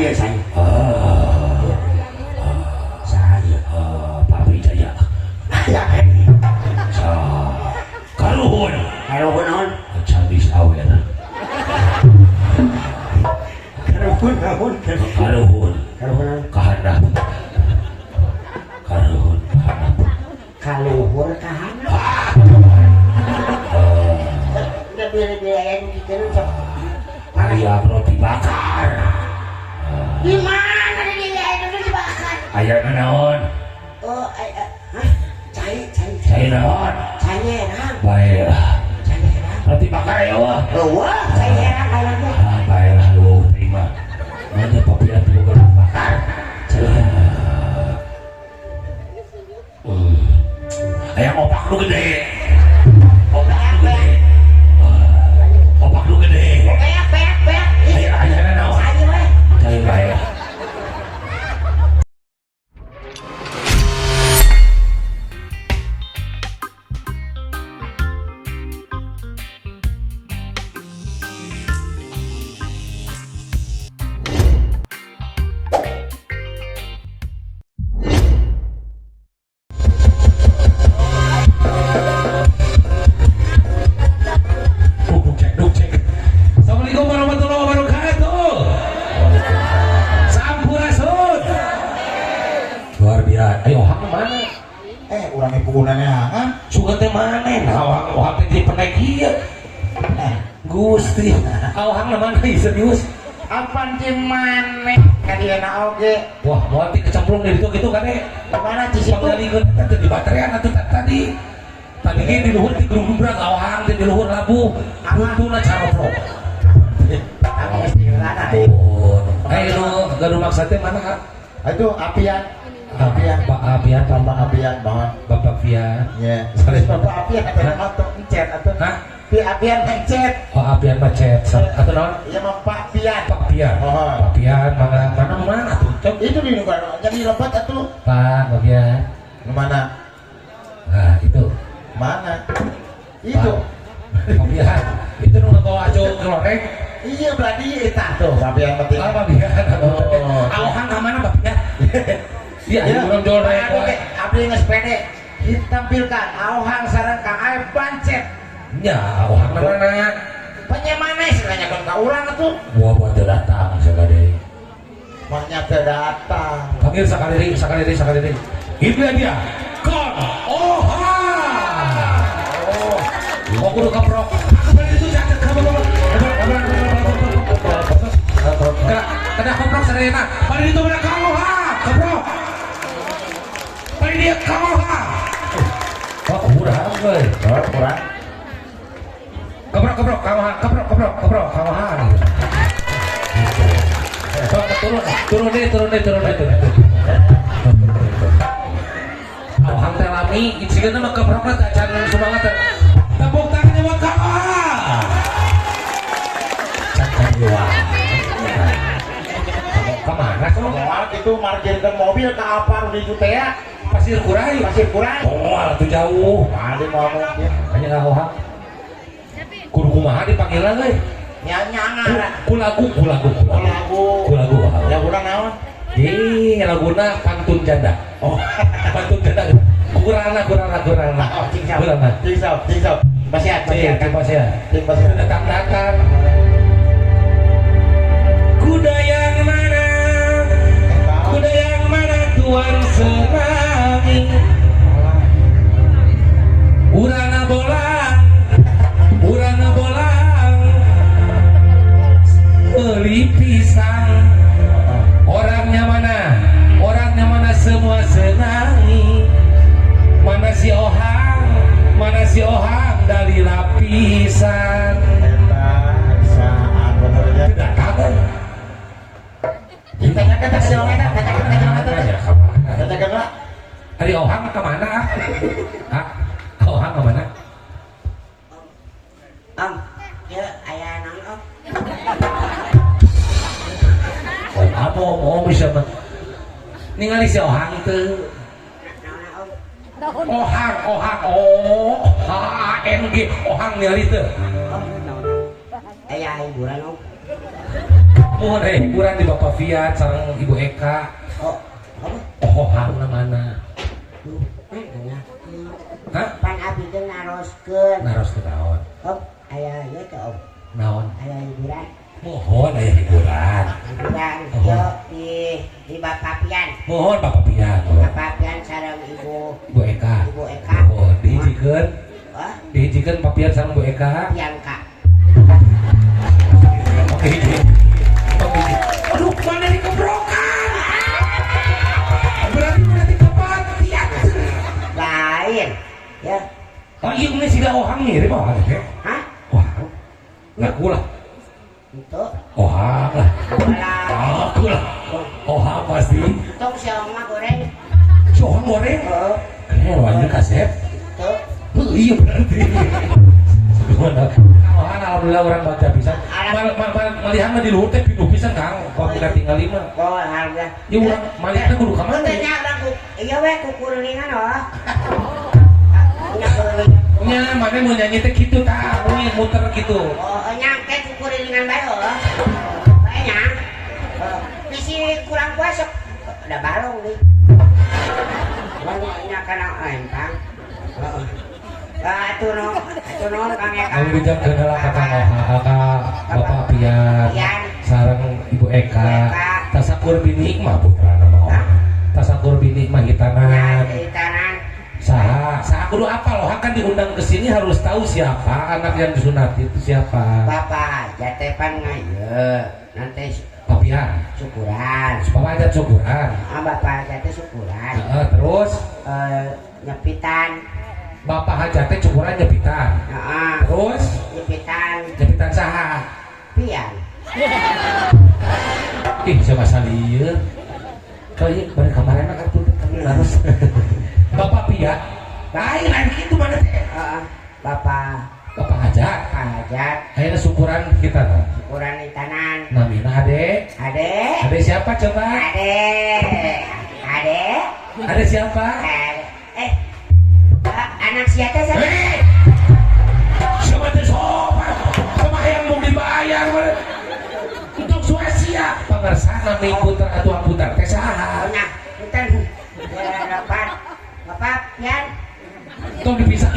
saya saya Pak Wijaya ya karuhun naon cabis awer karuhun karuhun kahandap karuhun kahandap kaluhur kahandap udah biar-biar gitu sok ayam roti bakar di mana dia itu dibakar ayam naon oh cai naon enak baik cai enak roti bakar ya wah wah cai enak kayaknya baiklah lu terima mana papian tuh roti bakar ayam opak lu gede opak lu gede peak ayam naon cai weh cai baik Assalamualaikum warahmatullahi wabarakatuh. Sampurasun. Luar biasa. Ayo hang mana? Urang ibugunanya hangan Suka teh mana? Nah, hang teh di penegia. Gusti. Hang mana serius? apaan di mana kadiana oge Wah, mau kecemplung dari itu gitu kan mana di situ Panggalikeun teh di baterean atuh tadi. Tadi ge di luhur di gerubrak awang di luhur labu. Untuna carofro. aku mesti ngelana Ayo garu maksudnya mana Kak? itu apian Pak Apian, tambah apian banget Bapak Fian. ya terus bapak apian ada motor encet atau Hah? di apian encet Oh Apian macet. Atau non? ya mah pak pian Pak Pian. Oh. Pak Pian mana tuh? Cok. itu di negara jadi lompat atuh Pak Pian. mana Nah itu. mana itu Pak Pian. Itu nu bawa ajo keloreng. iya berarti itu tuh apian penting Ah Pak Pian. Oh. Awang ka mana Pak Pian? Iya, ya urang joreng. abdi ngespede ditampilkan auhang sareng Kang Aep bancet Ya, awang mana? penyemane istilahnya kan ka urang atuh Buat datang sakade. maknya teu datang Panggil sakadiri. Itu dia. Kon Oha. Oh, kudu kaprok. Kembali itu jaket kamu. Kada kaprok sadayana. Bari itu bener kamu ha. Kaprok. Bari dia kamu ha. Oh, kurang euy. kurang Kaprok kamu ha. Kaprok kamu ha. Turun deh. Hang teh lami, sieun mah keprokna teh can semangat teh. Tepuk tangannya buat Kang Oha. Cakan dua. Kemana kamu? moal itu markirkeun mobil ka apar di Jutea Pasir Kurai. pasir kurang Oh, atuh jauh. mali mau mungkin Hanya Kang Oha. Kudu kumaha dipanggilna euy? nyangara Kulagu. lagu urang naon Laguna pantun janda. oh Pantun janda. Kurangna. oh cingsau basiat kan Pasien. basiat Datang. Kuda yang mana tuan senangi. Urana bolang beli pisang. Orangnya mana semua senangi. Mana si Ohang dari lapisan. saat benernya Tidak kaget. tanyakan si Ongena tanyakan lah Dari Ohang kemana? Hah? Ohang kemana? om ya ayah naon om Oh, apa mau bisa mah? Ningali si Ohang itu. naon om Ohang, HNG, Ohang ningali itu. ayah hiburan om Mohon hiburan di Bapak Fiat sareng Ibu Eka. Oh, apa? Ohang mana? Hah? Pan abdi teh naroskeun. Naros ke naon? Hop, aya ieu teh Om. Naon? Aya hiburan. Mohon aya hiburan. Hiburan Oh. yo di Bapak Pian. Mohon Bapak Fiat. Bapak Pian sareng Ibu Ibu Eka. Ibu Eka. Mohon dihijikeun. Wah, Dihijikeun Pak Fiat sareng Bu Eka. Pianka. Oke. Oke. Aduh, mana dikebrokan? Berarti kepatian. Lain. Ya. Oh iya ini sih ohang mirip apa teh? Hah? Ohang. Ngaku lah. Itu. Ohang lah. Lah. Aku lah. Ohang pasti. Tong siapa mah goreng? Si ohang goreng. Oh, Wanita kasep. tuh. Iya berarti. Gimana? Ohang alhamdulillah orang baca pisan. Malihan mah di luhur teh pinuh pisan Kang. Kok kita tinggal 5. Oh, harga. Ya urang malihan kudu ka mana? Tanya urang iya we kukuringan oh. Nya kuring. Nya mana mau nyanyi teh kitu tah, muter gitu. Oh, nyangke kukuringan bae oh. Bae nya. Bisi kurang puasa. Udah balong nih. Banyak kana empang. Heeh. Atuh no Kang Eka. Kami bijak kenal kakak Bapak Pian, sareng Ibu Eka. Tasakur bini mah putra nama orang. Tasakur bini mah hitanan. Hitanan. Saha kudu apa loh? Kan diundang ke sini harus tahu siapa anak yang disunat itu siapa. Bapak jatepan ngaye. Nanti Pak Pian. syukuran. Bapak aja syukuran. Bapak jate syukuran. Terus Nyepitan. Bapak hajatnya syukuran nyepitan. Terus nyepitan saha? Pian. Ih, siapa salieu? Kali bari kemarin kan tuh harus. Bapak Pian. Lain itu mana teh? Bapak hajat. Ayeuna syukuran kita tah. Syukuran itanan. Namina Ade. Ade siapa coba? Ade siapa? Anak siapa sih? Siapa teh sopan? Sama yang mau dibayar untuk suasia. Pangarsana minggu teratuh putar teh saha? Nah, punten. Bapak Pian. Tong dipisah.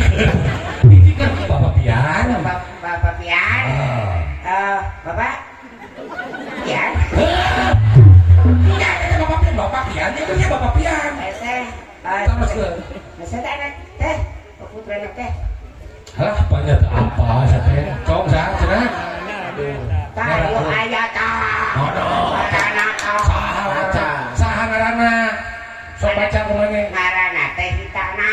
Ini kan Bapak Pian. Bapak Pian. Bapak Pian. Ya, Bapak Pian, Bapak Pian, itu ya Bapak Pian. Sama sekali. Saya anak teh, putra anak teh. Alah, banyak apa saya cong sah cenah. Tahu aya tah. Ngaranna Saha ngaranna? Sok baca kumaha? Ngaranna teh Hitana.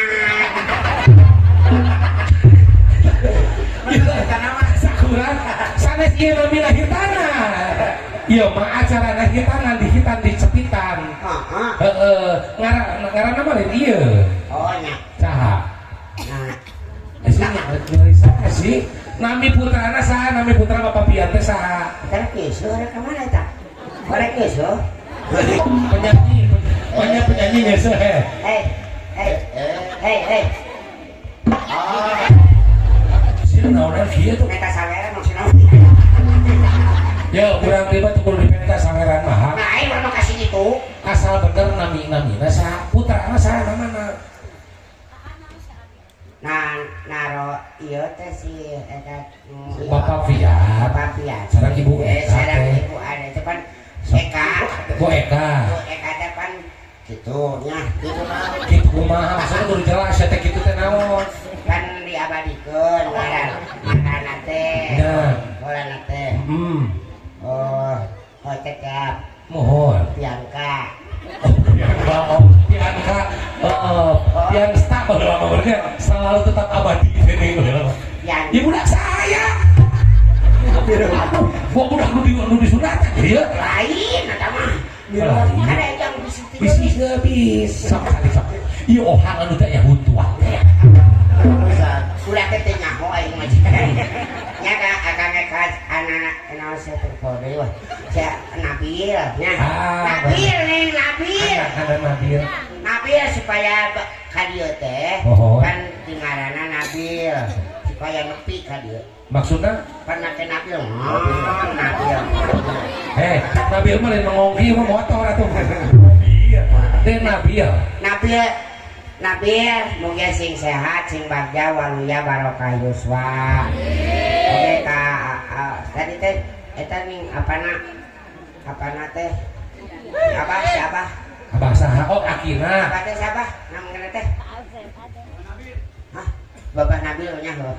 Sakuran sanes ieu namina hitana. Ieu mah acarana hitana dihitan di cepitan. Heeh. Ngaranna mah lain ieu. Oh nya. Saha? Nah, Sini sih. Nami putrana saha? Nami putra Bapak Pian teh saha? kan keso ada ka mana tah? Ora keso. Penyanyi nyese. Hei. Sini naonan kieu tuh. Meta saweran maksudna. Ya, urang tiba tuh kudu dipenta sangeran mah. Nah, aing urang kasih itu. Asal bener namina saha? Putrana saha namana? Nah, naro ieu teh si eta Bapak Fiat. Bapak Pian. Sareng Ibu Eka. Sareng Ibu ada depan Eka. Bu Eka. Eka depan gitu nya. Gitu mah. Kitu kumaha? Maksudna kudu jelas ya teh kitu teh naon? Kan diabadikeun ngaranna teh. Nah. Ngaranna teh. Oh, cecep. Mohon. Pianka. Yang stabil nomornya selalu tetap abadi ini. Pian. Ya budak saya. Kok budak lu disunat ya? Lain eta mah. Lain. Ada yang Bisnis bisa. Iya ohang anu teh ya huntuan teh. Ulah teh nyaho aing mah. Nya akan anak kenal saya terpore wah. Saya Nabil nya. Nabil nih Nabil. Ada Nabil. Nabil supaya ka dieu teh kan ngaranna Nabil supaya nepi ka dieu. Maksudnya Pan make Nabil. Nabil. Nabil mah lain mengongki mah motor atuh. Iya. Teh Nabil. Nabil mugia sing sehat sing bagja waluya barokah yuswa. Oke ka tadi teh eta ning apana teh? Siapa? Abah saha? Oh Akina. Apa teh siapa? Namanya teh? Hah? Bapak Nabil nya loh.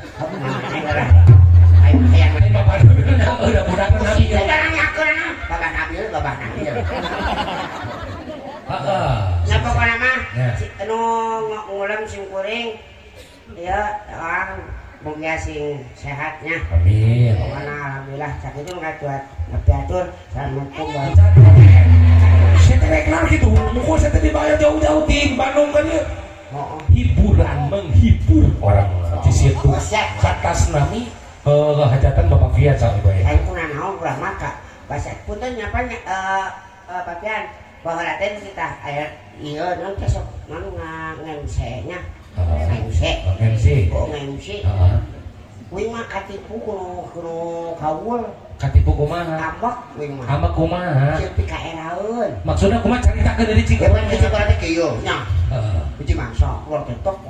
Yang Bapak Nabil udah budak Nabil. Bapak Nabil. Heeh. Nah pokoknya mah anu ngulam sing kuring ya orang mugia sing sehatnya. Amin. Pokoknya alhamdulillah sakitu ngatuat ngatur assalamualaikum saya teh kenal gitu mukul saya teh dibayar jauh-jauh di Bandung kan ya hiburan menghibur orang di situ kata tsunami hajatan Bapak Fiat sampai baik ayo kuna naon ulah maka bahasa punten nyapa papian bahwa raten kita aya ieu naon teh sok manu ngemse nya ngemse kuing mah katipu kuno kawul katipu kumaha ambak kuing mah ambak kumaha ceu pikaeraeun maksudna kumaha caritakeun deui cik mun kitu berarti kieu nya uji mangsa keluar ketok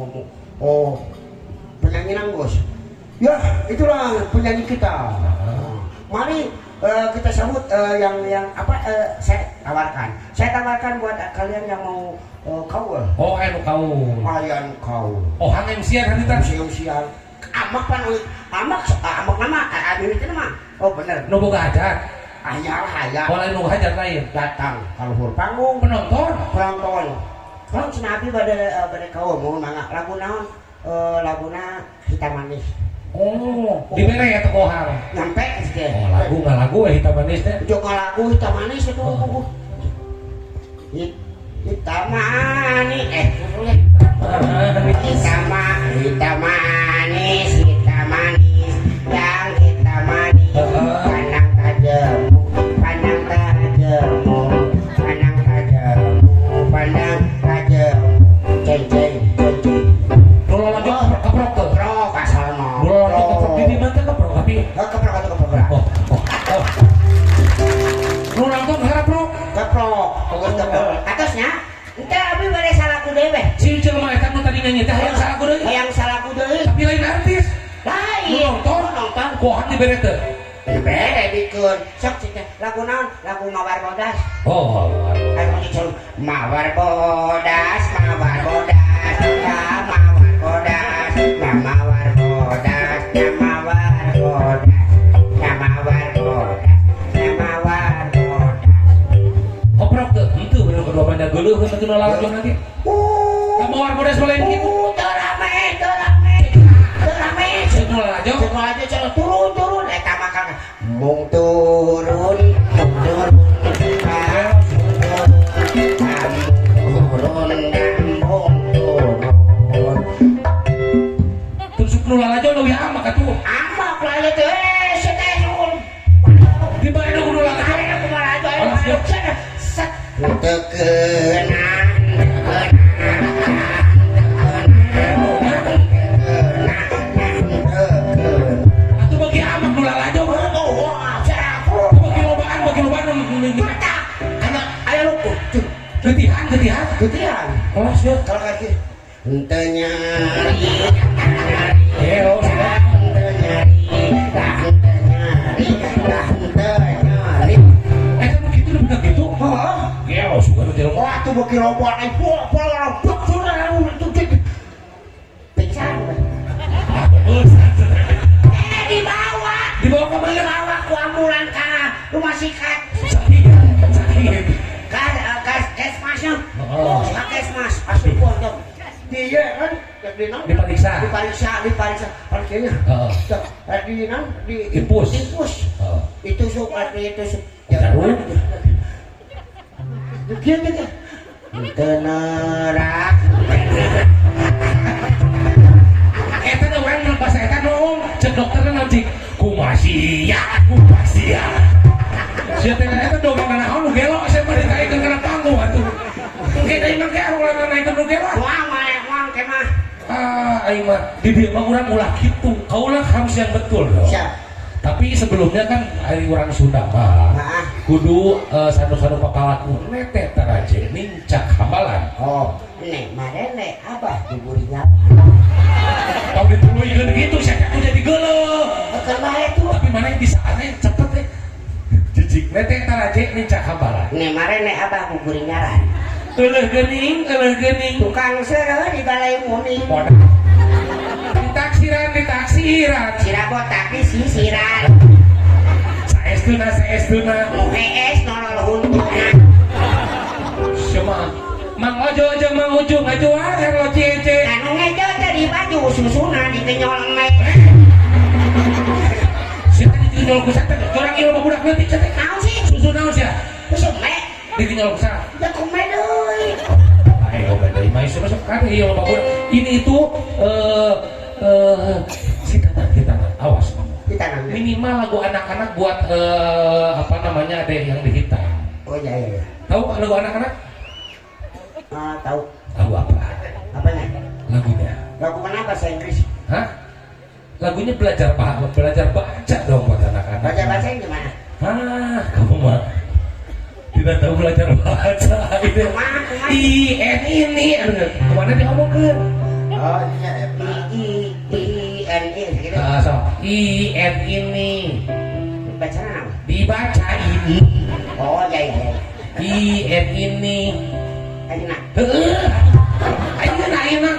penyanyi nanggus ya itulah penyanyi kita mari kita sambut yang apa saya tawarkan buat kalian yang mau kaul anu kaul ayan kaul hang MC kan itu siang amak pan amak nama abis itu mah bener nu boga hajat hayal lain nu hajat lain datang kaluhur panggung penonton kalau Nabi pada kaum mau mangga lagu naon laguna hitam manis di mana ya toko hang nyampe sih lagu hitam manis teh juga lagu hitam manis itu hitam manis hitam manis yang hitam manis pandang tajam ceng kalau lanjut keprok asal di mana keprok tapi keprok lu nonton harap bro keprok atasnya ente abi bade salaku dewe si jelema eta nu tadi nyanyi teh hayang salaku deui tapi lain artis lain nonton kohan dibere teh bere dikeun sok cita lagu naon lagu mawar bodas anu dicul mawar bodas ya mawar bodas koprok tuh itu bener kedua pandang geuleuh kan teu lalak nanti mawar bodas boleh gitu rame turun eta makan mung turun terus nu lalajo nu ya amak atuh amak lalajo teh seteh nun di mana nu lalajo tekenan atuh bagi amak nu lalajo bagi lobaan aya lu getihan kalau sih kalau kaki ente nyari tuh bagi robot ay pola pingsan dibawa ke mana dibawa ku ambulan ka rumah sikat sakit kesmasnya kesmas asli pondok dia kan diperiksa parkirnya di infus itu suka itu jarum gitu tenerak eta teh urang nu bahasa eta nu cek dokterna nanti kumasia sia teh eta dongeng naon nu gelo sia mah dikaikeun kana panggung atuh engke deui mah ge urang naikeun nu gelo moang ke mah aing mah di dieu mah urang ulah kitu kaulah harus yang betul loh siap tapi sebelumnya kan ari urang Sunda mah kudu sanu-sanu papalaku nete taraje nincak hambalan. Oh nek marene abah diburinya Kau dituluikan gitu saya aku jadi geuleuh. kan bae tuh Tapi mana yang bisa aneh cepet deh. Jijik nete taraje nincak hambalan. nek marene abah buburinyaran Eueuh geuning. tukang seureuh di balai muni Ditaksiran. Cirabot tapi sisiran Saestuna. nu hees nolol huntuna Cuma Mang Ojo jeung Mang Ujung ngajuan lo cece. anu ngejo tadi baju susuna dikenyol me Sia tadi dikenyol ku sateu. Orang ieu mah budak leutik cenah. naon sih Susu naon sia? susum me Dikenyol ku sateu. da kumaha deui Ayo bedai mah ieu masuk kan ieu mah budak. Ini itu kita awas. kita namanya Minimal lagu anak-anak buat apa namanya ada yang dihitam. oh iya Tahu lagu anak-anak? tahu Lagu apa? apanya Lagunya. lagu mana bahasa Inggris Hah? Lagunya belajar baca dong buat anak-anak. baca bahasa yang gimana Kamu mah tidak tahu belajar baca itu. Kumaha? ini. Kemana diomongkan? oh iya I-N-I gitu So, ini baca apa dibaca ini. oh iya ini. ayeuna Ayeuna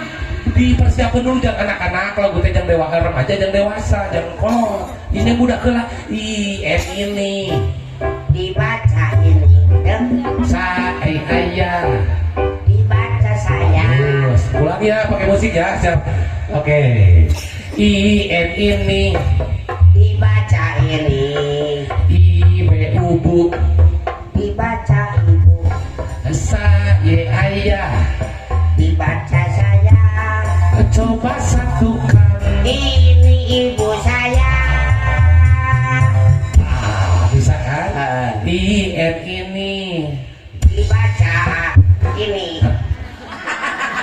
dipersiapkan dulu jangan anak-anak lagu teh jang dewasa remaja jang dewasa jang kolot ini budak heula ini dibaca ini saya dibaca saya terus pulang ya pakai musik ya siap oke ini dibaca ini ibu dibaca ibu saya ayah dibaca saya coba satukan ini ibu saya bisa kan ini dibaca ini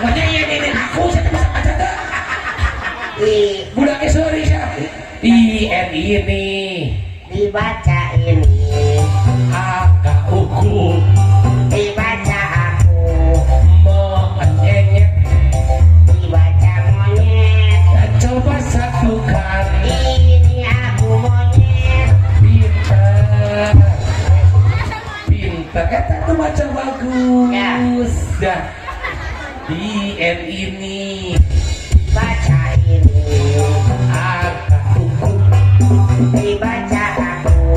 makanya ini aku saya bisa baca tuh budaknya sorry siap ini dibaca ini agak uku dibaca aku menyengit dibaca monyet coba satukan ini aku monyet pinter eta tuh baca bagus dah ini dibaca ini agak uku dibaca aku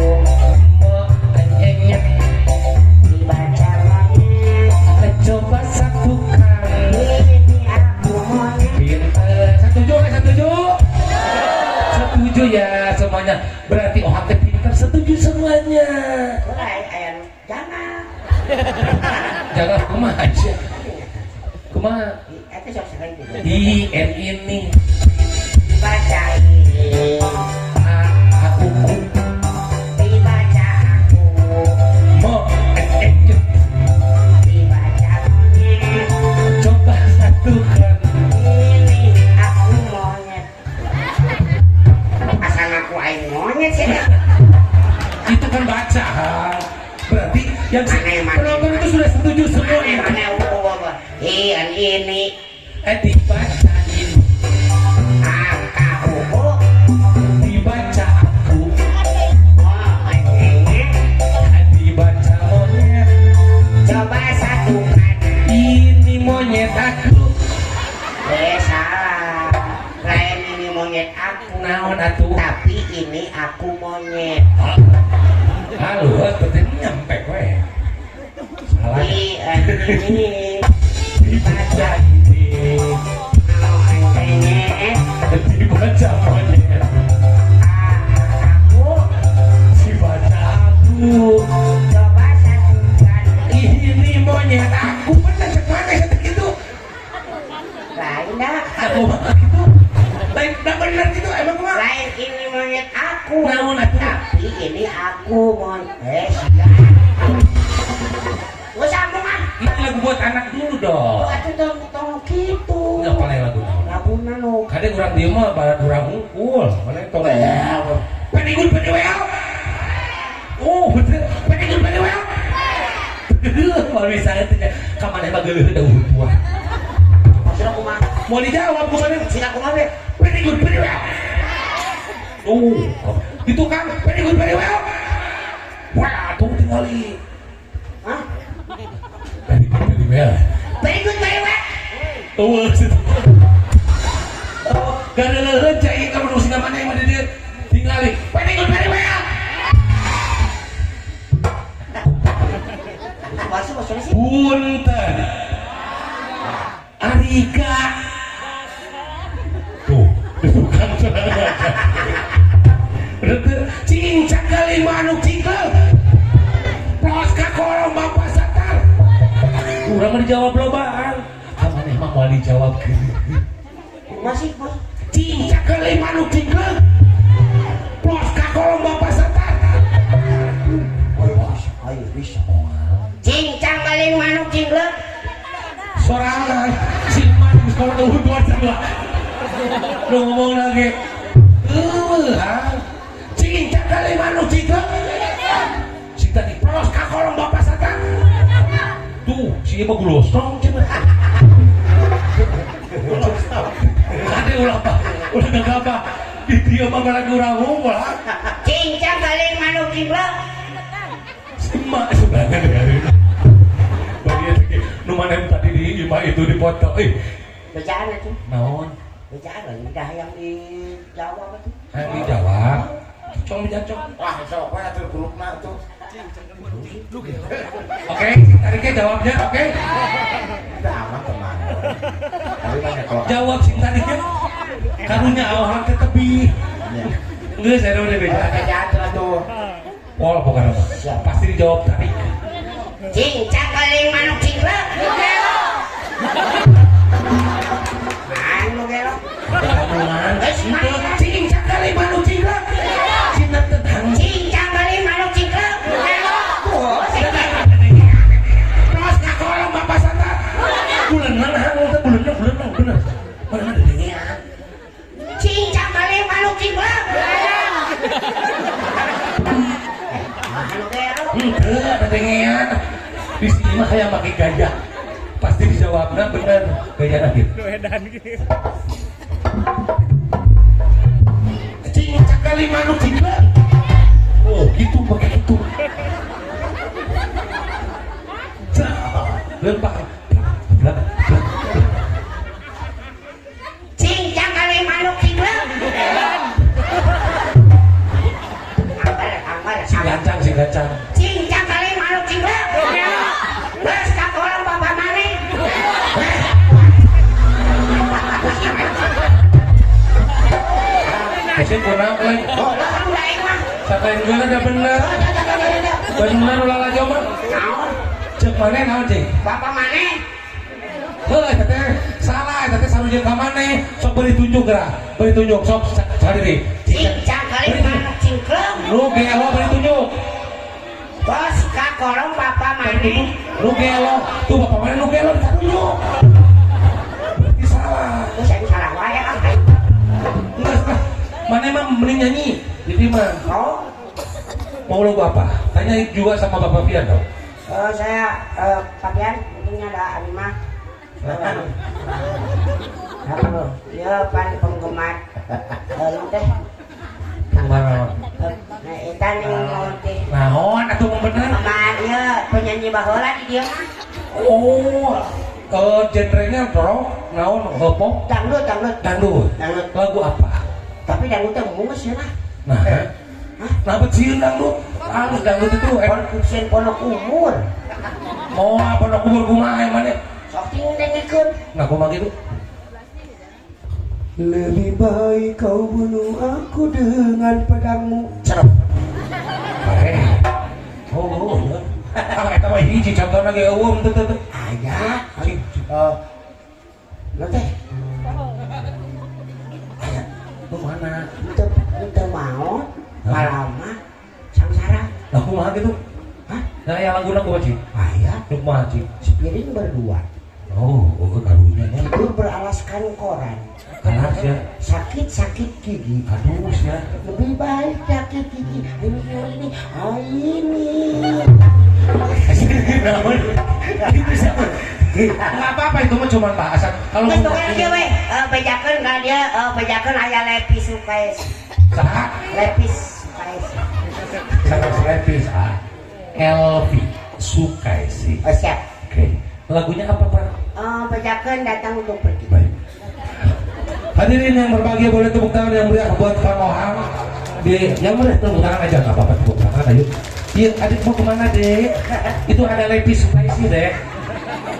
menyengit dibaca monyet coba satukan ini aku monyet pinter setuju ya semuanya berarti orang teh pinter setuju semuanya mulai ayam jangan jangan kumaha aja kumaha itu sok sekali gitu ini dibaca ini aku dibaca aku mau dibaca monyet coba satukan ini aku monyet asal aku aing monyet sih itu kan baca berarti yang penonton itu sudah setuju semua ini dibaca ini angka buku dibaca aku monyet dibaca monyet coba satukan ini monyet aku salah lain ini monyet aku naon atuh tapi ini aku monyet halo penting nyampe we salah ini dibaca ini dibaca monyet aku dibaca aku coba satukan ini monyet aku bener cemana gitu lain dah aku mah gitu lain dah bener gitu emang mah lain ini monyet aku naon atuh tapi ini aku monyet gue sambung ah ini lagu buat anak dulu dong atuh tong gitu nggak paling lagu naon lagu nanu kadang kurang dia mah barat kurang unggul mana tong well peningul penewel oh bener peningul geuleuh da tua. Maksudna kumaha? Mau dijawab kumaha? Sina kumaha we? Very good, very well. Itu kan very good, very well. Wah, tuh tinggali. Hah? Very good, very well. Very good, very well. Karena leher cai kamu nulis namanya yang ada dia tinggali. Very good, very well. Maksudnya sih? Punten. Arika. Tuh, itu kan cincang kali manuk cingkel. Pos ka kolong bapak satar. Urang mah dijawab lobaan. Kamu emang mau dijawab gitu. Masih, Bos. Cincang kali manuk cingkel. Pos ka kolong bapak satar. Ayo bisa. Cincang kali manuk cinglek. Sorangan si manuk sekolah tuh dua sama. Lu ngomong lagi. Cincang kali manuk cingkel. Si tadi pos ka kolong bapak satar. Tuh, si ibu gulosong cina. Ada ulah apa? Udah gak apa? Di dia mah lagi urang ngomong. Cincang kali manuk cinglek. Emak sebenarnya dari bagian nu mana yang tadi di imah itu dipoto. Bacaan itu. Naon? Bacaan lagi udah yang dijawab itu. Yang dijawab. Cong dijacok. Wah, sok we atuh grupna tuh. Oke, tariknya jawabnya. Oke. Udah aman teman. Tapi banyak kalau Jawab sih tariknya. Karunya awal ke tepi. Enggak, saya udah beda. bacaan tuh. Pol bukan apa. Pasti dijawab tarik. Cincang kali manuk cinglek. Anu gelo. Kamuan. Cincang kali manuk cinglek. Cina tetang. Cincang kali manuk cinglek. Terus ka kolong bapak satar. Bulenan hang teh bulenan bener. Mana ada dengean. Cincang kali manuk cinglek. Anu gelo. Enggak, ada dengean. Di sini mah kayak pakai gajah. Pasti dijawabnya bener. Gajah akhir. Cincang kali manuk cinglek. Oh, gitu pakai itu. Lempak. Cincang kali manuk cinglek. Si gacang. Cincang kali manuk cinglek. Terus ka kolong bapak mane. Kasih kurang lagi. Oh, lah udah mah. Siapa yang gue ada bener? Bener ulah aja mah. Naon? Cek mana naon cek? Bapak mane? Heuh, teteh salah, teteh sarujeun ka maneh. Sok beri tunjuk geura. Beri tunjuk sok cari deh. Cincang kali manuk cinglek. Lu gelo beri tunjuk. Bos ka kolong bapak mane. Lu gelo, tuh bapak mana lu gelo tunjuk. Berarti salah. Terus saya salah wae kan. Enggak. Mana emang mending nyanyi. Jadi mah Oh, mau lagu apa? Tanya juga sama Bapak Pian dong. saya Pak Pian, untungnya ada Alimah. Apa lo? Ya, pan penggemar. Lu teh. Kemana? Nah, eta ning teh. Naon atuh mau bener? Pemain ya, penyanyi baheula di dieu mah. Oh, genrenya rock, naon, pop, Dangdut. dangdut. Lagu apa? Tapi dangdut teh mungus ya lah. Nah, kenapa sih dangdut? Halus dangdut itu Kusen pondok umur. mau apa nak kubur kumaha mana? Sok tinggalikeun. Nah, kumaha gitu? Lebih baik kau bunuh aku dengan pedangmu. Cerep. Bae. Oh, ya. Eta mah hiji contohna ge eueum teu. Aya. Lo teh. Aya. Kumaha? Teu mau. Malama. Sangsara. Lah kumaha gitu? Hah? Nah, yang lagu kumaha Ci? Aya. Kumaha Ci? Sepiring berdua. Oh, karunya ya. Tidur beralaskan koran. Keras ya. Sakit gigi. Aduh ya. Lebih baik sakit gigi. Ini. Namun, itu siapa? Nggak apa-apa itu mah cuma bahasan. Kalau Geus tukeun kieu we, bejakeun ka dia, bejakeun aya lepis sukais. saha? Lepis sukais. Sangat lepis Elvi Sukaisi. Oh siap. Oke. Lagunya apa Pak? Bejakeun datang untuk pergi. Baik. Hadirin yang berbahagia, boleh tepuk tangan yang meriah buat Kang Ohang. Yang boleh tepuk tangan aja, nggak apa-apa tepuk tangan ayo. Iya, adik mau kemana dek? Itu ada lepis Sukaisi dek.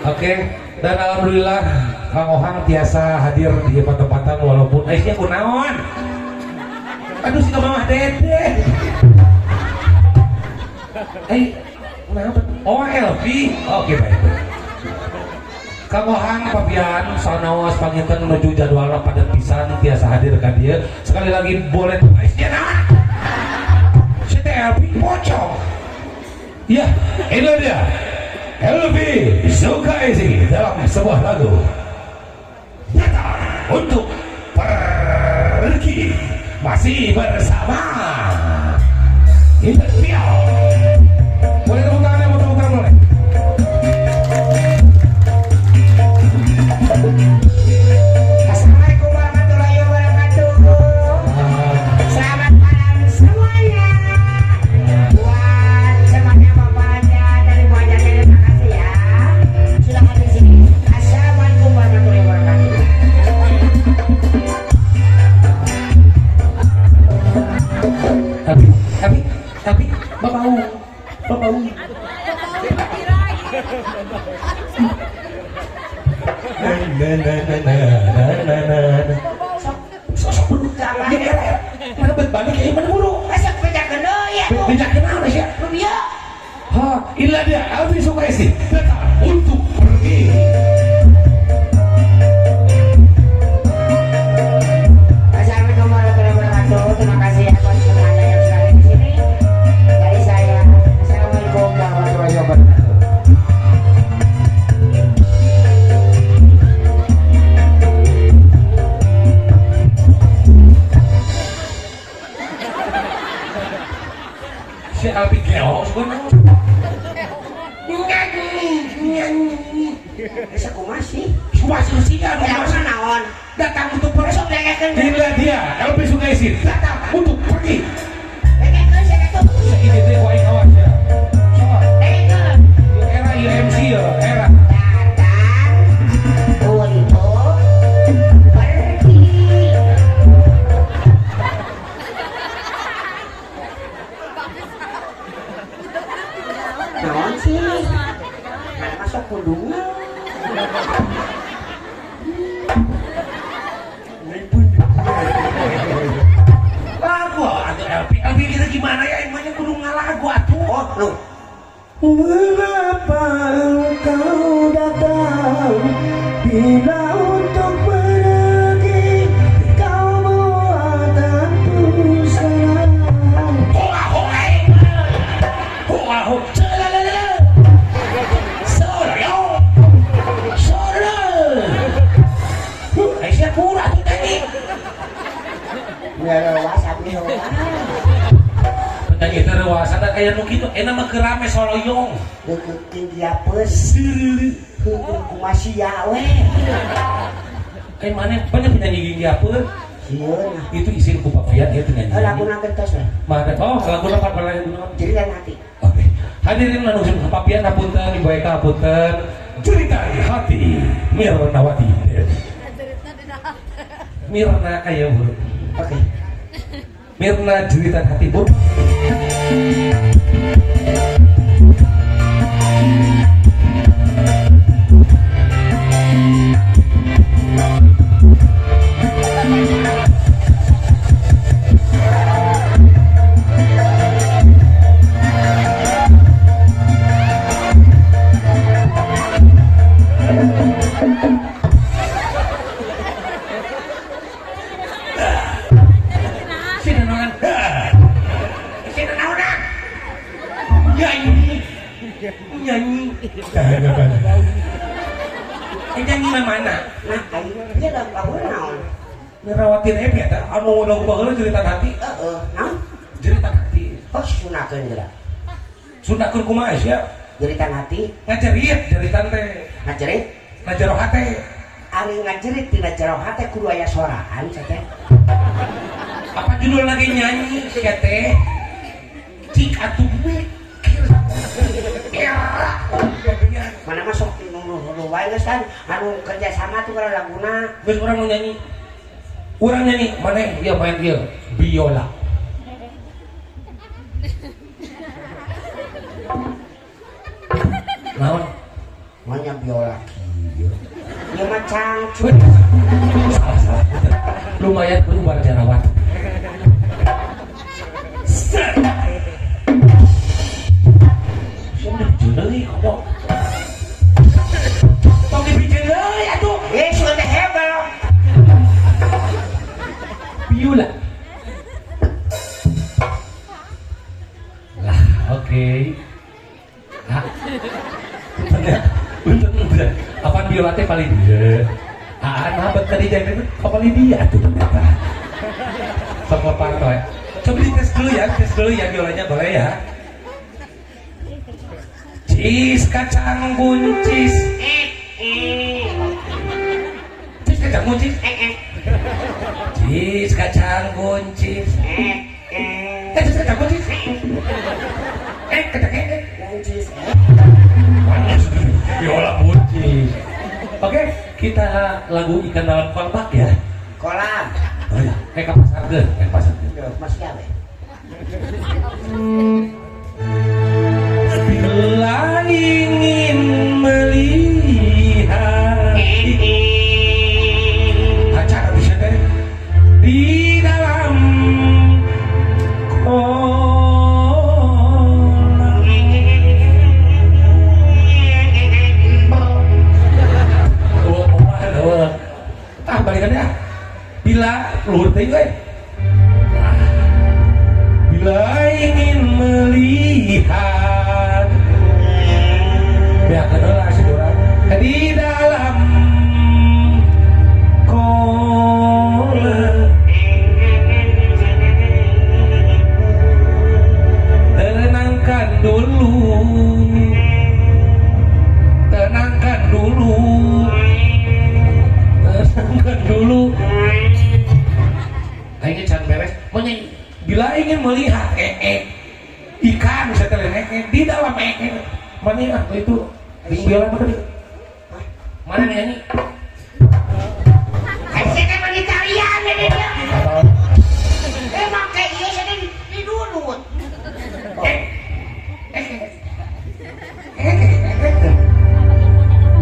Oke. Dan alhamdulillah Kang Ohang tiasa hadir di tempat-tempatan walaupun aisnya kunaon. Aduh si kemamah dede. Kenapa? Oh Elvi. Oke baik. Kang Ohang papian sanaos panginten menuju jadwalna padat pisan tiasa hadir ka dieu. Sekali lagi boleh aisnya naon? Si Elvi pocong. Ya, ini dia. Elvi Sukaisi dalam sebuah lagu Datang untuk Pergi masih bersama Intan Piau. Boleh tepuk tangan, mau tepuk tangan boleh. Assalamualaikum warahmatullahi wabarakatuh. Selamat malam semuanya. Buat semuanya bapaknya dari Muajar, terima kasih ya sudah hadir di sini. Assalamualaikum warahmatullahi wabarakatuh. Tapi babau. Sok duduk ke apa? Mana balik ya mana buru? Asal bejakeun deui ya. Bejakeun naon sih? Rupiah. Inilah dia Elvi Sukaisi datang untuk pergi. Assalamualaikum warahmatullahi wabarakatuh. Terima kasih ya buat semuanya yang sudah ada di sini. Dari saya, Assalamualaikum warahmatullahi wabarakatuh. Si Elvi Geo sebenarnya. Bisa kumasi. Masih usia Yang naon? datang untuk pergi. Besok dengekeun. Inilah dia Elvi Sukaisi datang untuk pergi. Dengekeun saya tuh. Ini teh wae kawan ya. So, Dengekeun. era UMC ya, era. Datang untuk pergi. Naon sih? Mana masuk kudungnya? Lagu atuh Elvi kita gimana ya emangnya kudu ngalagu atuh. Oh, lu. Mengapa engkau datang bila untuk pergi kau buat aku sayang. Hoa hoa. Hoa hoa. Celalala. Solo. Solo. Aisyah pura tuh tadi. Nggak lewas, tapi lewas. Penyanyi terewasa dan kayak nu kitu enak mah kerame soloyong. Deketin dia pes. Kumasi ya we. Kayak mana banyak penyanyi gini apa? Sieun. Itu isin ku papian ya penyanyi. Lagu nangkertos we. Mana? Oh, lagu apa balai dulu. Jadi kan hati. Oke. Hadirin anu papian hapunten, Ibu Eka hapunten. Cerita hati Mirnawati. Mirna aya Bu. Oke. Mirna jeritan hati Bu. Nyanyi. Nyanyi mana? Nah, ayeuna dia lagu naon? Ngerawatin ya ta anu lagu baheula jeritan hati. Naon? Jeritan hati. Oh, sunakeun geura. Sundakeun kumaha sia? Jeritan hati. Ngacerit jeritan teh. ngajerit Najero hate. ari ngajerit tina jero hate kudu aya soraan teh. Apa judul lagi nyanyi ya teh? Cik atuh mikir. Ya. Mana masuk nu wae geus kan anu kerja sama tuh kalau laguna. Geus urang mau nyanyi. Urang nyanyi mana ieu main ieu biola. Naon? Manya biola. Ieu mah cangcut. Salah. Lumayan keluar jerawat. Sudah dijeuneuy kok. Tong dijeuneuy atuh. Sudah teh hebel. Biola. Lah, oke. Nah. Bener. Apaan biola teh paling dia? Nah bet tadi jangan paling dia tuh ternyata. Sok lepas coba dites dulu ya biolanya boleh ya. Cis kacang buncis. Cis kacang buncis. Cis kacang buncis. Cis kacang buncis. Kacang buncis. Biola buncis. Oke, kita lagu ikan dalam kolam ya. Kolam. Oh ya, kayak ke pasar deh, Mas gawe. Bila ingin melihat acara bisa deh di dalam kolam. Balikan ya. Bila luhur teh we. Bila ingin melihat beakeun heula si urang di dalam kolam. Tenangkan dulu. Aing can beres. Pokoknya bila ingin melihat ikan bisa terlihat di dalam mana itu biola apa tadi? Mana nyanyi? Saya kan mani tarian ini dia. Emang kayak iya saya di dulu.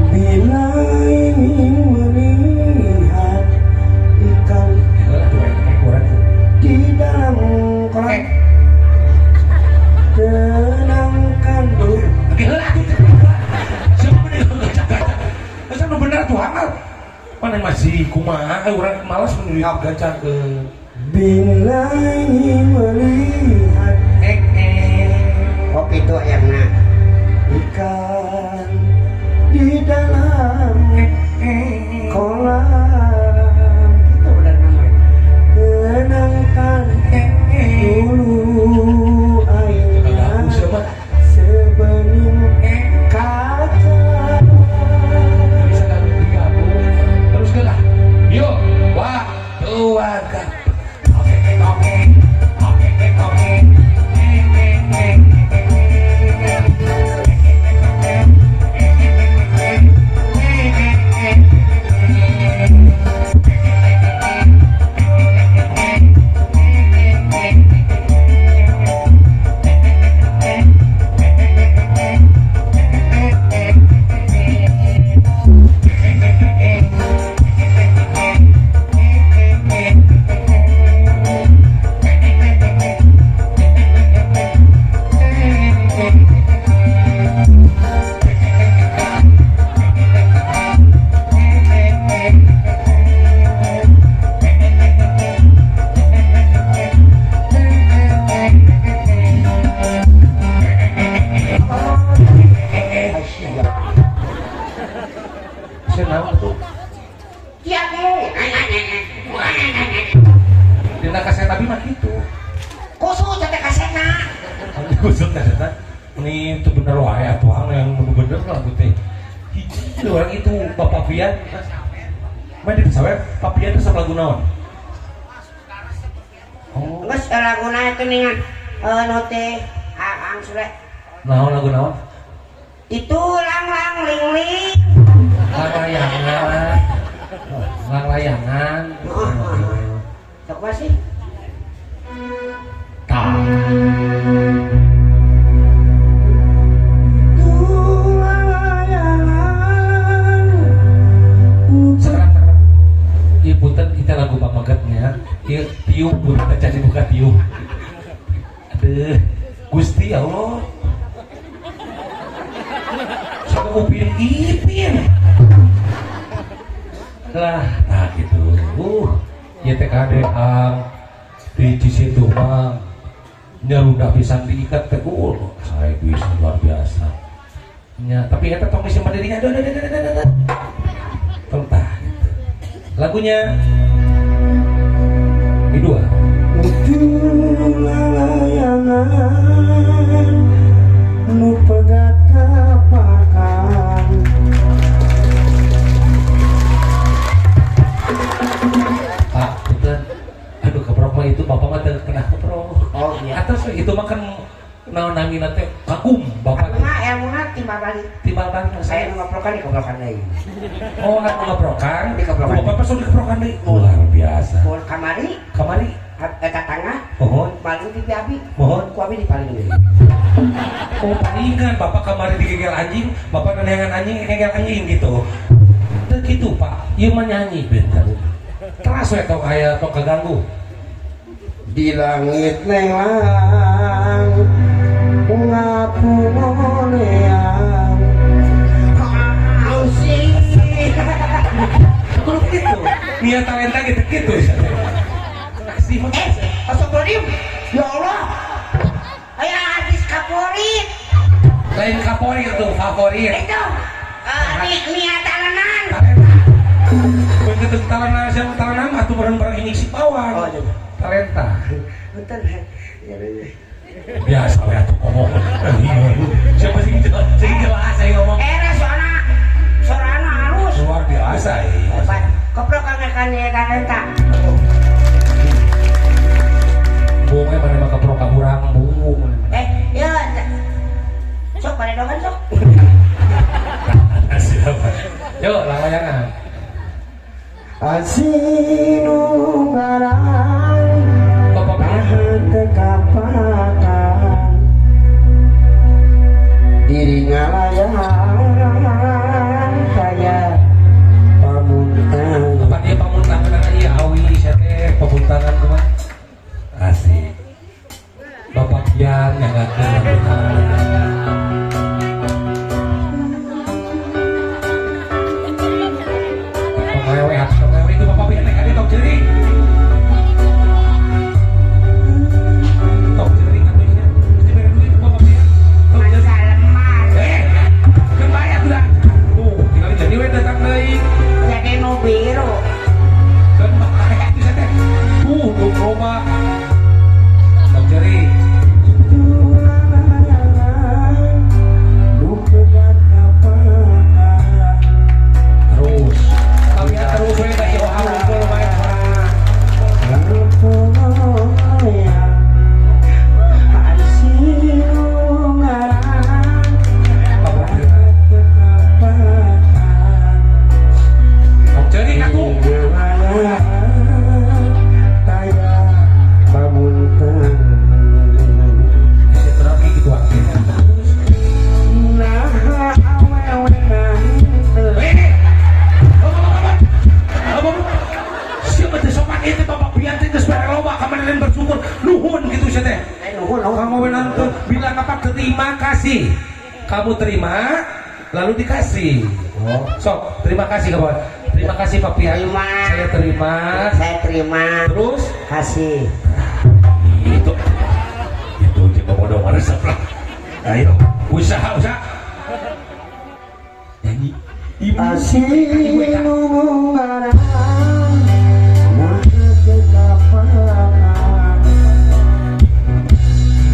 Bila ingin melihat ikan di dalam kolam, tenangkan dulu. Siapa bener tuh amal? Mana masih kumaha? Orang malas menulis gaca ke. Bila ingin melihat Kopi itu ayamna. ikan di dalam kolam, Itu benar namanya. tenangkan dulu airnya sebening kaca. Bisa kami digabung. Terus ke lah. Yuk, wah, dua, kan. Oke. Senang tuh. Iya Dina kaset tapi mah gitu. Khusus ada kasetna. Khusus kasetna. Ini tuh bener wae atuh yang bener lah gitu teh. Hiji Ini orang itu Bapak Pian. Main di pesawat, Pak Pian itu sama lagu naon? Oh. Geus laguna itu ningan note ang sule. Naon lagu naon? Itu lang ling. Layangan. Layangan. Sok masih. Tah. Iya punten kita lagu pamagetnya. Iya tiup punten jadi buka tiup. Aduh, Gusti Allah. Sama upin ipin. Lah, nah gitu. Ya TKD di Cisitu mah nyarudah pisang diikat teh saya bisa luar biasa. Ya, tapi eta tong isi mandirinya tentah gitu. Lagunya kedua ujung layangan nu pegat kapakan Pak, betul. Aduh keprok mah itu bapak mah kena keprok. Oh iya. Atas itu mah kan naon namina teh kagum bapak. Mah ilmuna timbal balik. Timbal balik Saya ngoplokan di koplokan deui. Oh, kan ngeprokan. Di keprokan. Bapak pas udah keprokan deui. Luar biasa. Pun kamari eta tangga. Mohon. Paling di abi. Mohon. Ku abi di paling deui. Oh, palingan bapak kamari digegel anjing, bapak nenengan anjing, gegel anjing gitu. Teu gitu, Pak. Ieu mah nyanyi bentar. Teras we tong aya tong kaganggu. di langit nelang ngapungoneang Kalau gitu, niat talenta gitu. Kasih Astagfirullahaladzim. Ya Allah. Aya hadis favorit. lain favorit itu favorit. Itu niat talenan. Begitu talenta siapa talenta atuh bareng-bareng ini si pawang. Oh, iya. Talenta. Bentar. Biasa we atuh ngomong. Siapa sih jelas saya ngomong. Sorana halus. Luar biasa Hebat. Koprok kangen ya talenta. Bunga mana mah keprok ka urang bungu. Ya. Sok pada dogan sok. Siapa? Yuk, layangan. asinu ngarang Bapak tahan tekapakan diri ngalayan kaya pamuntang Bapak dia pamuntangan aja awi sate pamuntangan kumaha. Asik. Bapak Pian yang ngakeun Pengewe itu Bapak Pian nek tau jering. Tau jering kan duitnya. Mesti bayar duit Bapak Pian. Tau jering. Kan bayar udah. Tuh, tinggal jadi we datang deui. Jadi nu biru. Dan makanya itu saya tuh coba Bang Jerry terus tapi ya terus we tak yo hangul main Bang Jerry aku terapi gitu artinya siapa teh sopan itu Bapak Pian teh geus bare loba kamana bersyukur nuhun gitu sia teh kamu menantu bilang apa terima kasih kamu terima lalu dikasih sok terima kasih kawan terima kasih Pak Pian Terima. saya terima terus Kasih. itu coba bodoh mana sebelah ayo usaha nyanyi asinu ngarang tekapakan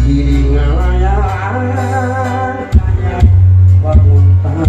diri ngalayan kaya pamuntang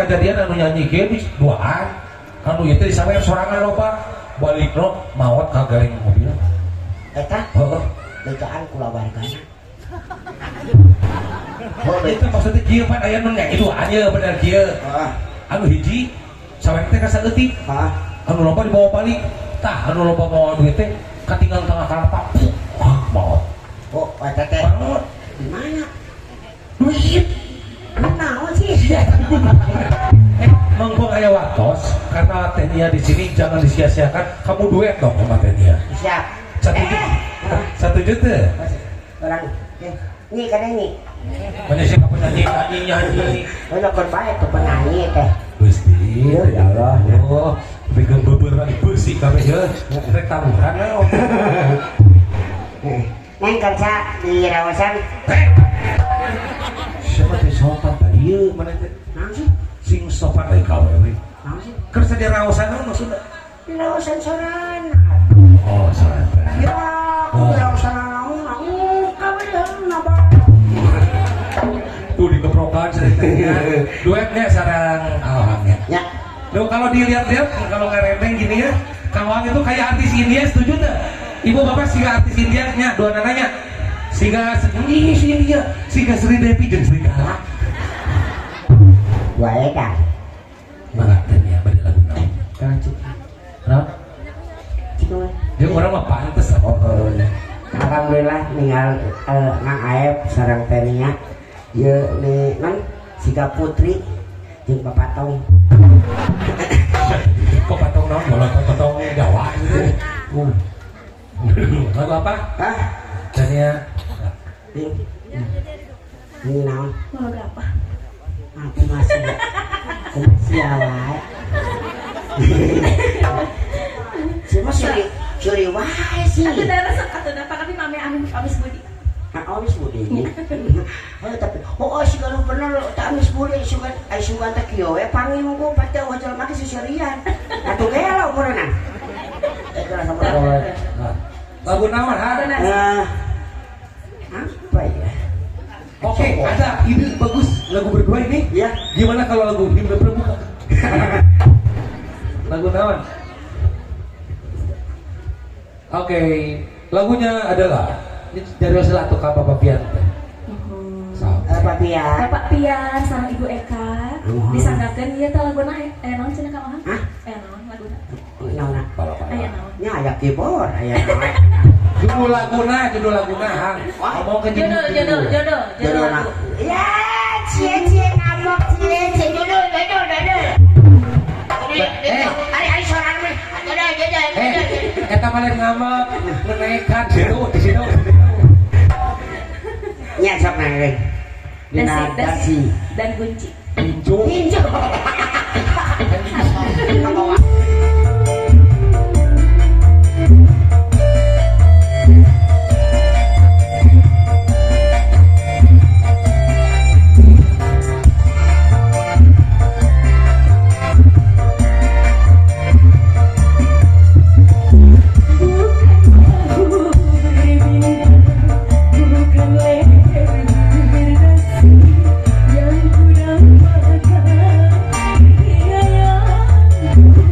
kejadian anu nyanyi ge duaan anu ieu teh disawer sorangan loba balikno maot ka garing mobil eta heeh bacaan kula wargana oh itu maksudnya kieu pan aya nu nyanyi duaan ye bener kieu anu hiji sawer teh ka saeutik anu loba dibawa balik tah anu loba bawa duit teh katinggal tengah kalapa maot oh eta teh maot di mana duit naon sih mangkong aya waktos karena Tenia di sini jangan disia-siakan kamu duet dong sama Tenia siap satu juta orang ini kadang ini mana siapa penyanyi nyanyi mana korban itu penyanyi teh Gusti ya Allah oh pegang beberapa besi kabeh ya rek tabuhan neng kerja di Rawasan siapa teh sopan tadi ieu mana teh naon sing sopan dari kawe we naon sih kerja di Rawasan maksudnya di Rawasan sorana oh sopan ya aku di Rawasan aku kabeh napa tuh dikeprokan ceritanya duetnya sarang awangnya ya loh kalau dilihat-lihat kalau ngerendeng gini ya Kawang itu kayak artis India setuju tak? Ibu bapak siga artis India nya dua nananya siga India siga Sri Devi jeung Sri Kala wae kan mana tanya bade lagu naon Nah, dia orang mah pantes. Alhamdulillah ninggal Mang Aep sareng Tenia ye ni non Siga Putri jeung Bapak Tong. Kok patong naon malah patong Jawa gitu. Lagu apa? Hah? Tania. Ini naon? Lagu apa? Aku masih awal. Cuma suri wae sih. Aku udah resep atau apa tapi mami amis budi. Amis budi. Tapi sih kalau bener tak amis budi suka tak kio panggil mo pati wajar maki susurian. Atuh gelo umurna. Lagu naon ha? Apa ya? Oke, ada ide bagus lagu berdua ini. Ya. Gimana kalau lagu himne pramuka? Lagu naon? Oke, lagunya adalah ini dari Rosela atau Bapak Pian. Bapak Pian. Bapak Pian sama Ibu Eka disanggakeun ieu teh laguna naon cenah ka Ohan? Hah? Naon laguna? Naon? Aya naon? Nya aya keyboard, aya naon. Judul laguna Hang. Ngomong ke Jodoh lagu. Ya, cie ngamuk cie jodoh. Ari soran mah. Jodoh. Eta mah ngambek menaikkan di situ. Nya sok nang. Dasi dan kunci. Pinju. Yang ku dapatkan, iya yang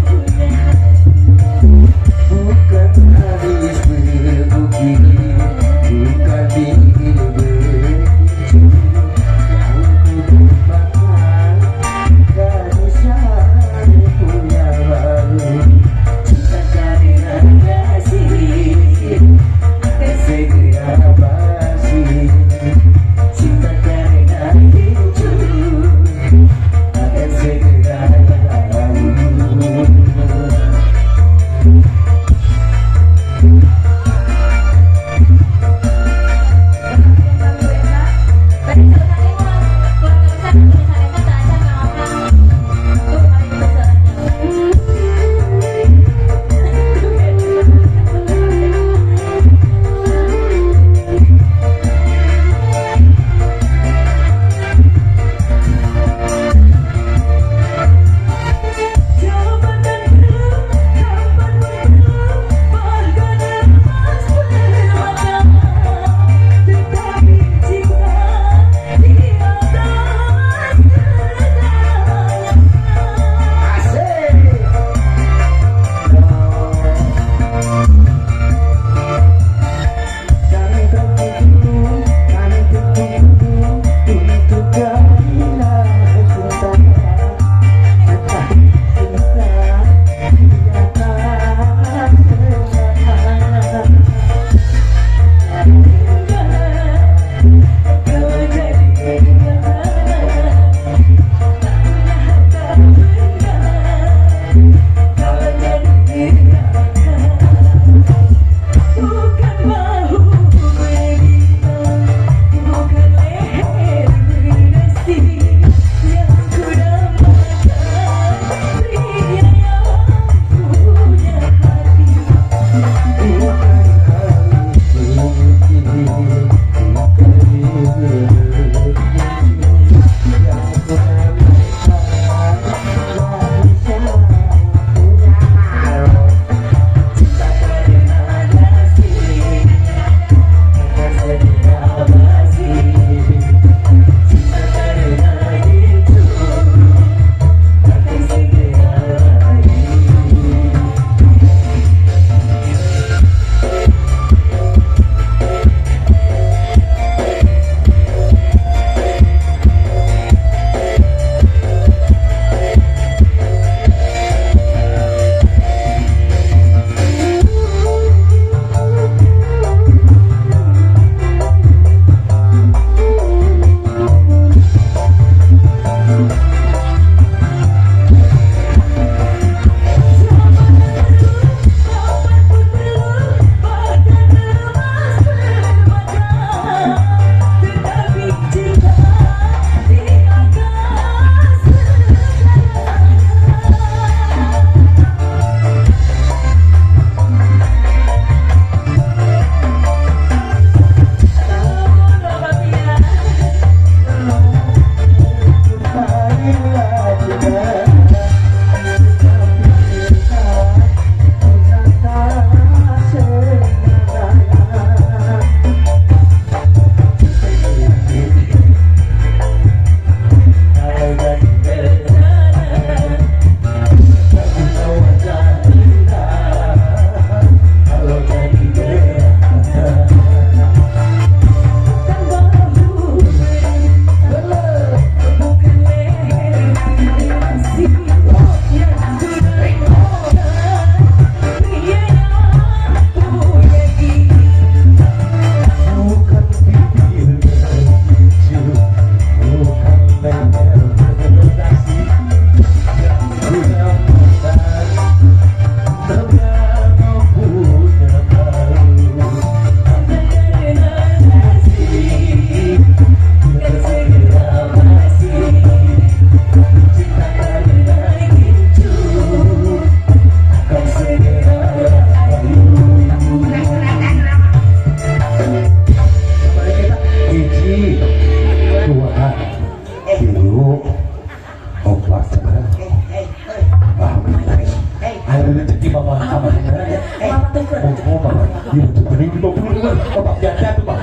Iya tuh bening 50 bapak janda tuh Pak.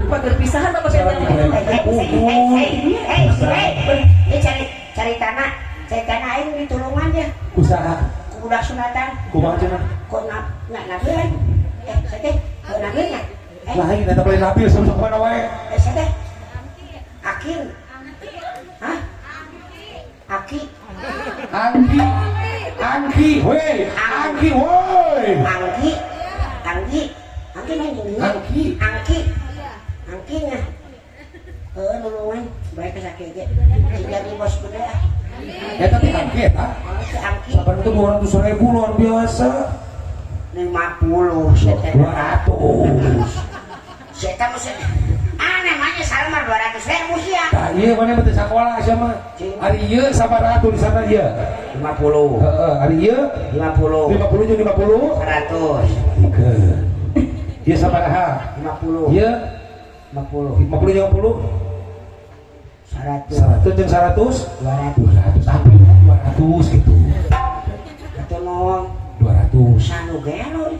Pagar pisahan apa saya cari tanah aing di tulungan ya. Usaha Udah sunatan. kumaha cenah? Kok nageun? Sate, kok nageun ya? Lain eta beli labil sama mana wae. Sate. Akil. Hah? Aki. Angki, woi, Angki, woi. Angki main ini. Angkinya. Nulungan baik ke sakit ge. Jadi bos gede ah. Eta teh Angki eta. Si Angki Sabar itu 200.000 luar biasa. 50 sete 200. sete mesti namanya Salmar 200.000 sih ya. Tah ieu mana teh sakola sia mah. Ari ieu sabaraha di sana ieu? 50. Heeh, ari ieu 50. 50 jeung 50 100. Ikeun. Ieu sabaraha? 50. Ieu 50. 50 jeung 50 100. 100 jeung 100 200. 200 tapi 200 gitu. Atuh nong 200 sanu gelo.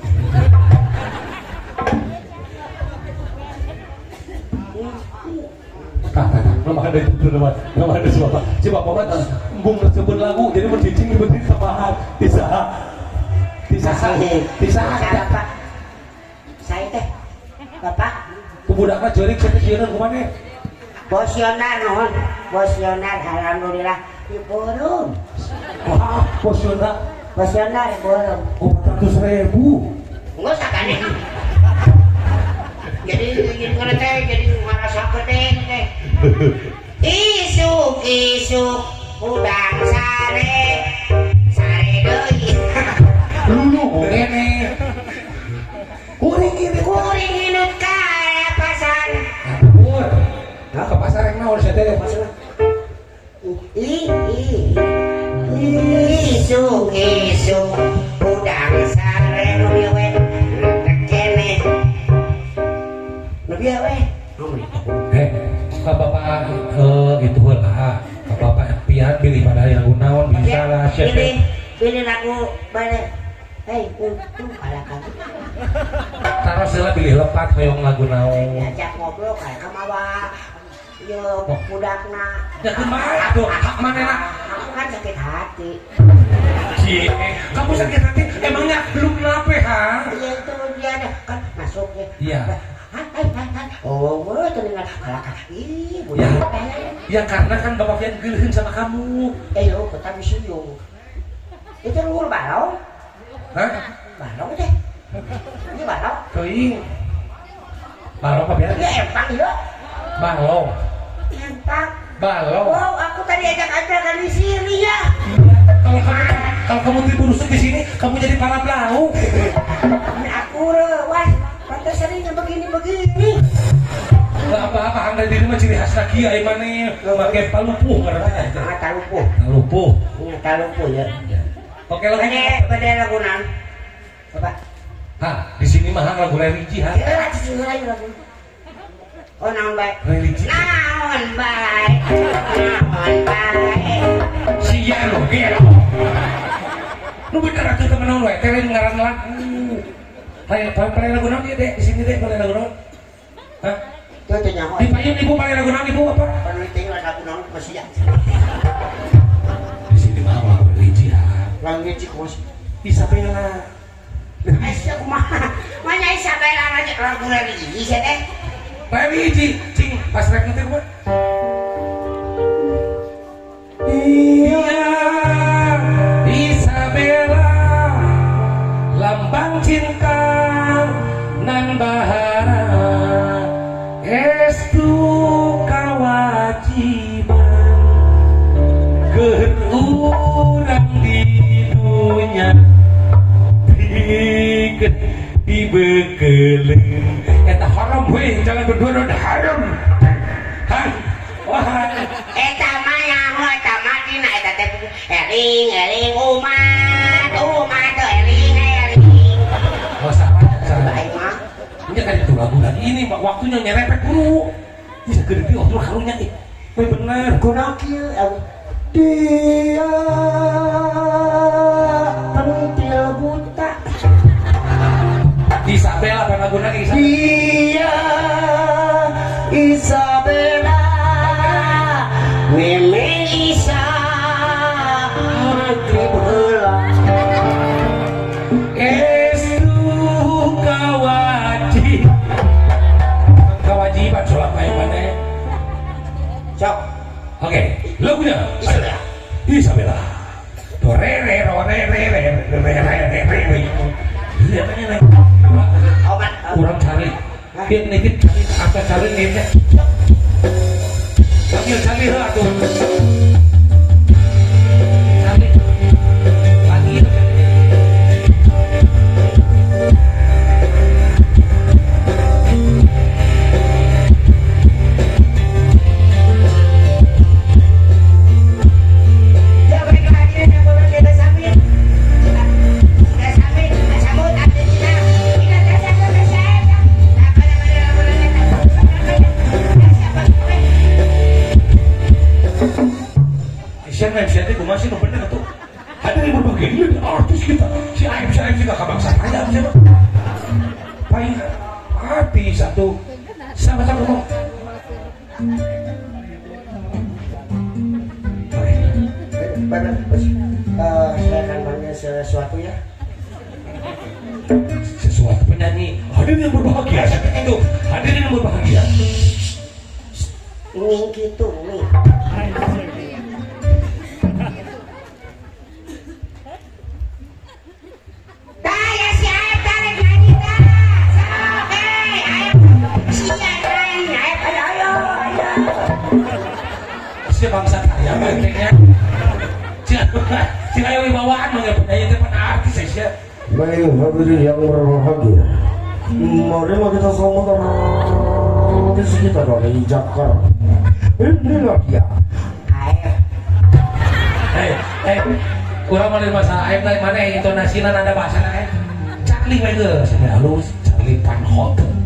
Nama ada itu nama ada siapa? Si bapak mah embung tersebut lagu jadi mencicing seperti tambahan bisa Bapak. Saya teh Bapak budakna jeurik saya sieun kumane? Bosionar nuhun. Bosionar alhamdulillah diburung. Wah, posionar Bosionar diburung. 400.000. Enggak sakane. Jadi ngerti jadi ngerasa gede teh. Isuk udang sare deui. Lulu ngene. Kuring Inut ka pasar. Ampun. Nah, ke pasar yang naon sia teh? Isuk udang sare nu dieu we. Tekene. Nu dieu we. Bapak gitu heula. Bapak pian pilih pada lagu naon bisa lah Pilih lagu balik. Hei, untung kalah kamu. Taros heula pilih lepat hoyong lagu naon. Diajak ngobrol kayak kamawa. Yo budakna. Ya kumaha atuh hak manehna? Aku kan sakit hati. Cie, kamu sakit hati emangnya belum nape ha? Iya itu dia ada kan masuknya. Iya. Hai. Oh, gue telinga kalaka. Ih, Ya. budak. Ya karena kan Bapak Pian geuleun sama kamu. Yo, kita bisa yo. Itu luar balong. Hah? Balong deh. Ini balong. Teuing. Balong Pak Pian? Iya, empang ya. Balong. Empang. Balong. Wow, aku tadi ajak-ajakan di sini ya. Kalau kamu tidur rusuk di sini, kamu jadi para blau. Ini aku wah, pantas seringnya begini. Enggak apa-apa, anda diri mah ciri khas lagi ya mana pakai palupuh ngerti aja. Talupuh. Palupuh. Ini talupuh ya. Oke lagu. Bade lagunan. Bapak. Hah, di sini mah lagu religi ha. Ya, di sini lagi lagu. Oh, naon baik. Religi. Naon baik. Sia lo, gelo. Lu bener atuh temen naon we, teh ngaran lagu. Hayo, paling lagu naon dia deh, di sini deh paling lagu naon. Hah? Itu nyaho. Di payung ibu paling lagu naon ibu apa? Peneliti lagu naon masih ya. Di sini mah lagu religi ha. Lagu cikos. Isabella. Aisyah kumaha? Mana Isabella lagu religi sih teh? Religi, cing pas rek ngetir mah. Iya, Isabella, lambang cinta nan bahara, estu kawajiban, keurang di dunia, dibekelen. Eta haram weh, jangan berdua haram. Hah? Wah, Eta mah nyaho eta mah dina eta teh eling umat eling. oh salah. Baik mah. Ini kan itu lagu lagi ini waktunya nyerepet dulu. Bisa gede waktu karunya nih. Bener. Kunaon kieu? Dia pentil buta. Isabella apa laguna Isabella? Dia Isabella Meme Isa Magrib heula kewajiban sholat kayak mana? Sok. Oke, lagunya Isabella. Do re re ro re re re re re re re re. Obat. Kurang cari. Dia nitip cari apa cari nitipnya? Sambil cari lah tuh. Cari. Lagi itu. Siapa gue masih bener tuh ada yang berbagai ini artis kita si Aib juga kabangsa ayam siapa paling artis satu sama-sama ngomong saya akan panggil sesuatu ya sesuatu penyanyi hadirin yang berbahagia seperti itu hadirin yang berbahagia ini gitu nih bangsa kaya baiknya si kaya wibawaan mengenai teman artis saja baik hadirin yang berbahagia mari kita selamat artis kita dari Jakarta inilah dia kurang mau masalah Aib dari mana intonasinya ada bahasa Charlie Mega saya halus Charlie Van Houten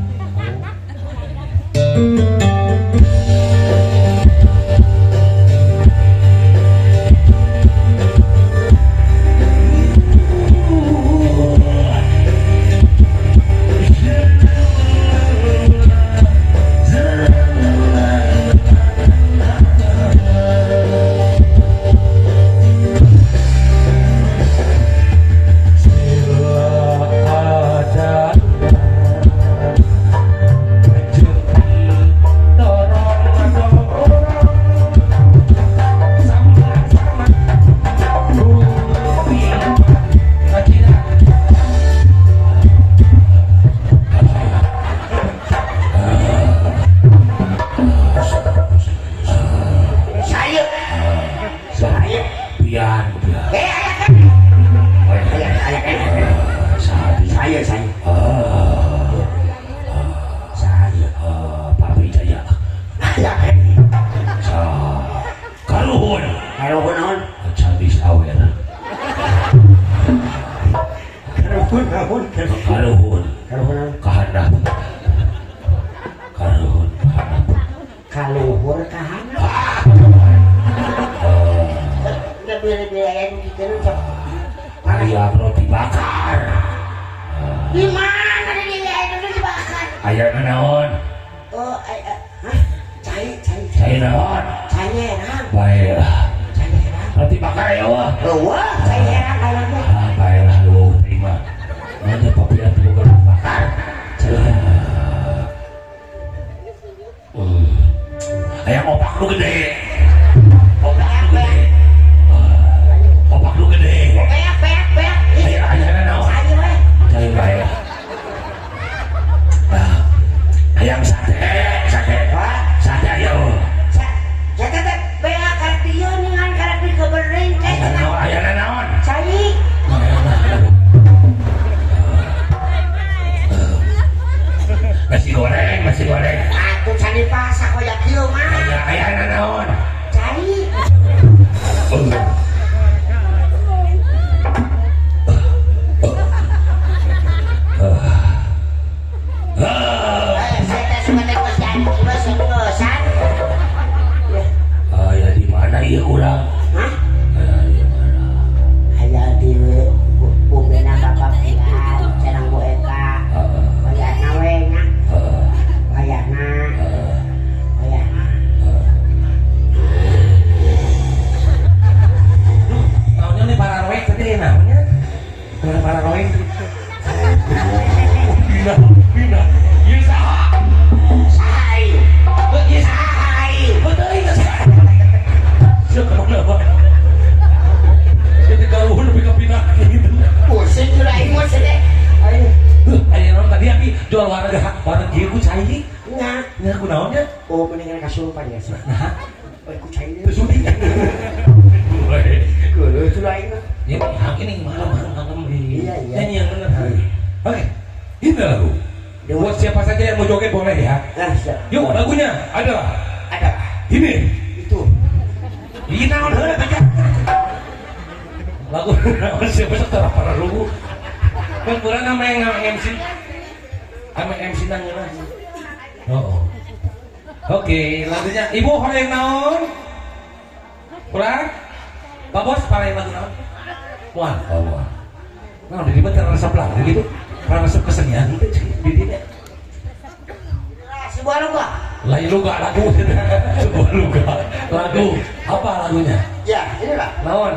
ayam roti bakar di mana dia itu dibakar ayam naon oh cai naon baiklah roti bakar ya wah baiklah lu terima mana papian tuh roti bakar ayam opak lu gede ayam sate ayo sate bea kardio ningan karep dikebereng ayam naon cai nasi goreng atuh cani pasak koyak kieu mah ayam naon Bina, bina. Ieu saha? Sahai. Ieu Sahai. betul itu saha? Sieu kemana, Pak? Ketika ulun lebih ke bina gitu. Pusing sudah ingat sedek. Ayo non tadi abi jual warga gitu cai. Nya. Nya kunaonnya? Oh mendingan kasurupan ya sih. Nah, Ku cai deui. terus udah. Geuleuh sudah ingat. Ini malam Iya, iya. nyanyi yang benar. Oke, ini lagu. Buat siapa saja yang mau joget boleh ya. Nah, siap. Yuk lagunya adalah Ada ini. itu. Ini naon heula teh. Lagu naon siapa saja para lugu. Kan kurang nama yang MC. Ame MC nangeulah. Oh. Oke, lagunya Ibu hoyong naon? Kurang? Pak Bos paling lagu naon? Muan, muan. Nah, udah dibuat karena resep lagu gitu. Karena resep kesenian gitu. Jadi Sebuah lupa. lain luga lagu. Sebuah luga lagu. Apa lagunya? Ya, ini lah. Naon?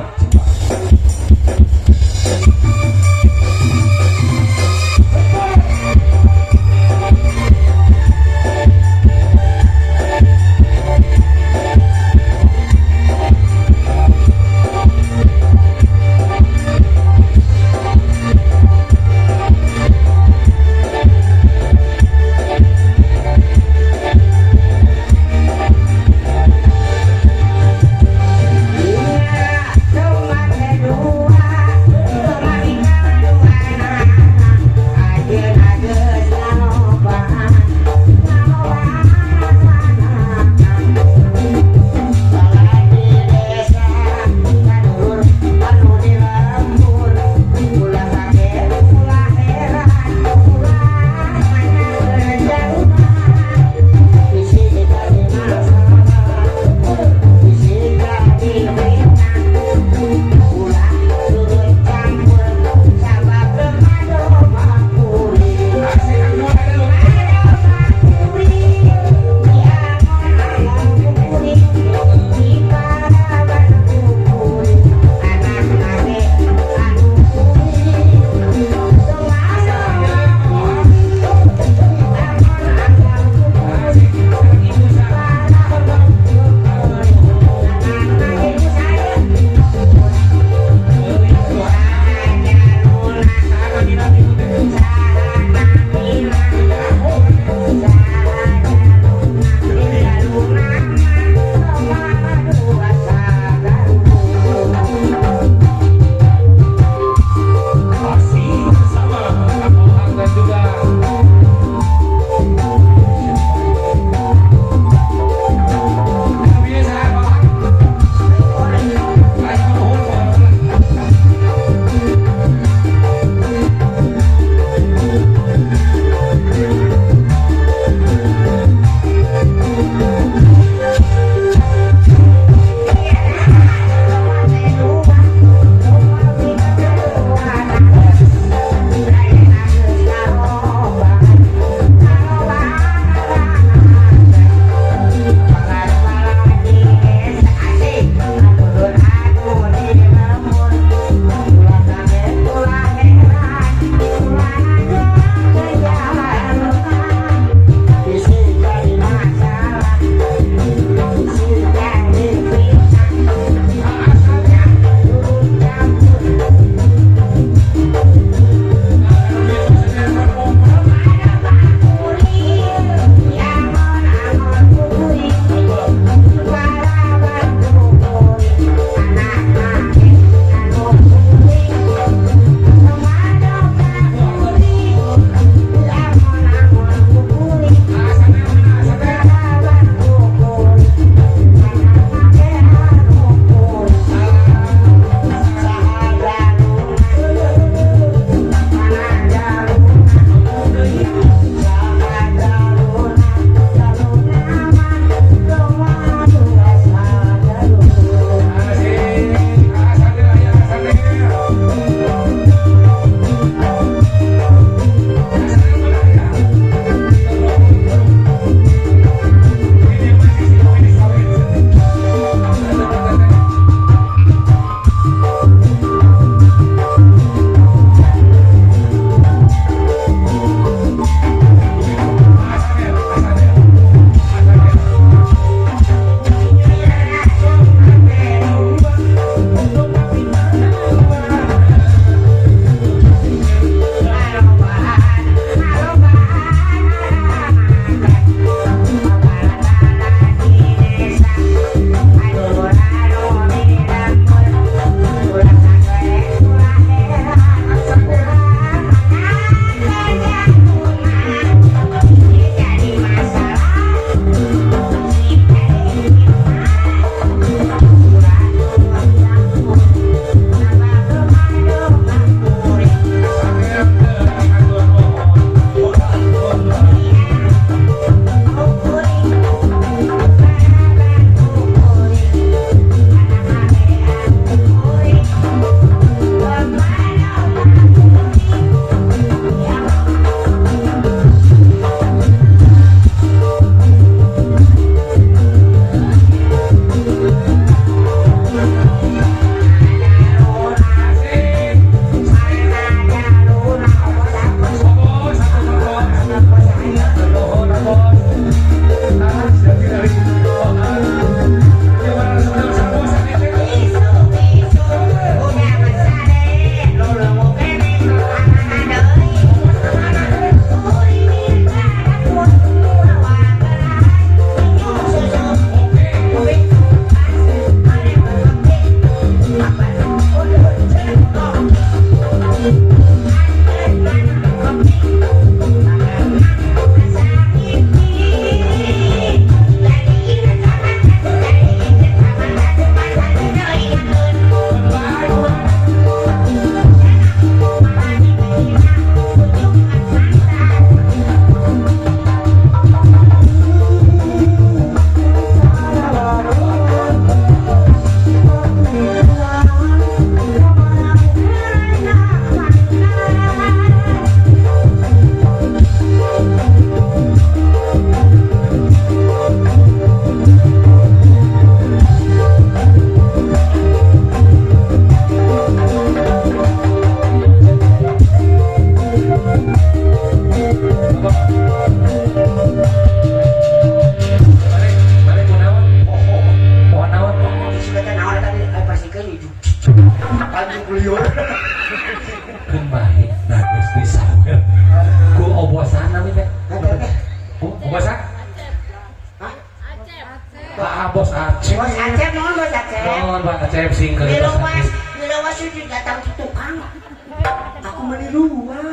Iya, cuma kedu geus disawer ku obosan nami teh obosan Pak Bos Acep. Bos Acep mohon Bos Acep. Mohon Pak Acep sing keur Nilawas sudah datang ke tukang. Aku meniluas.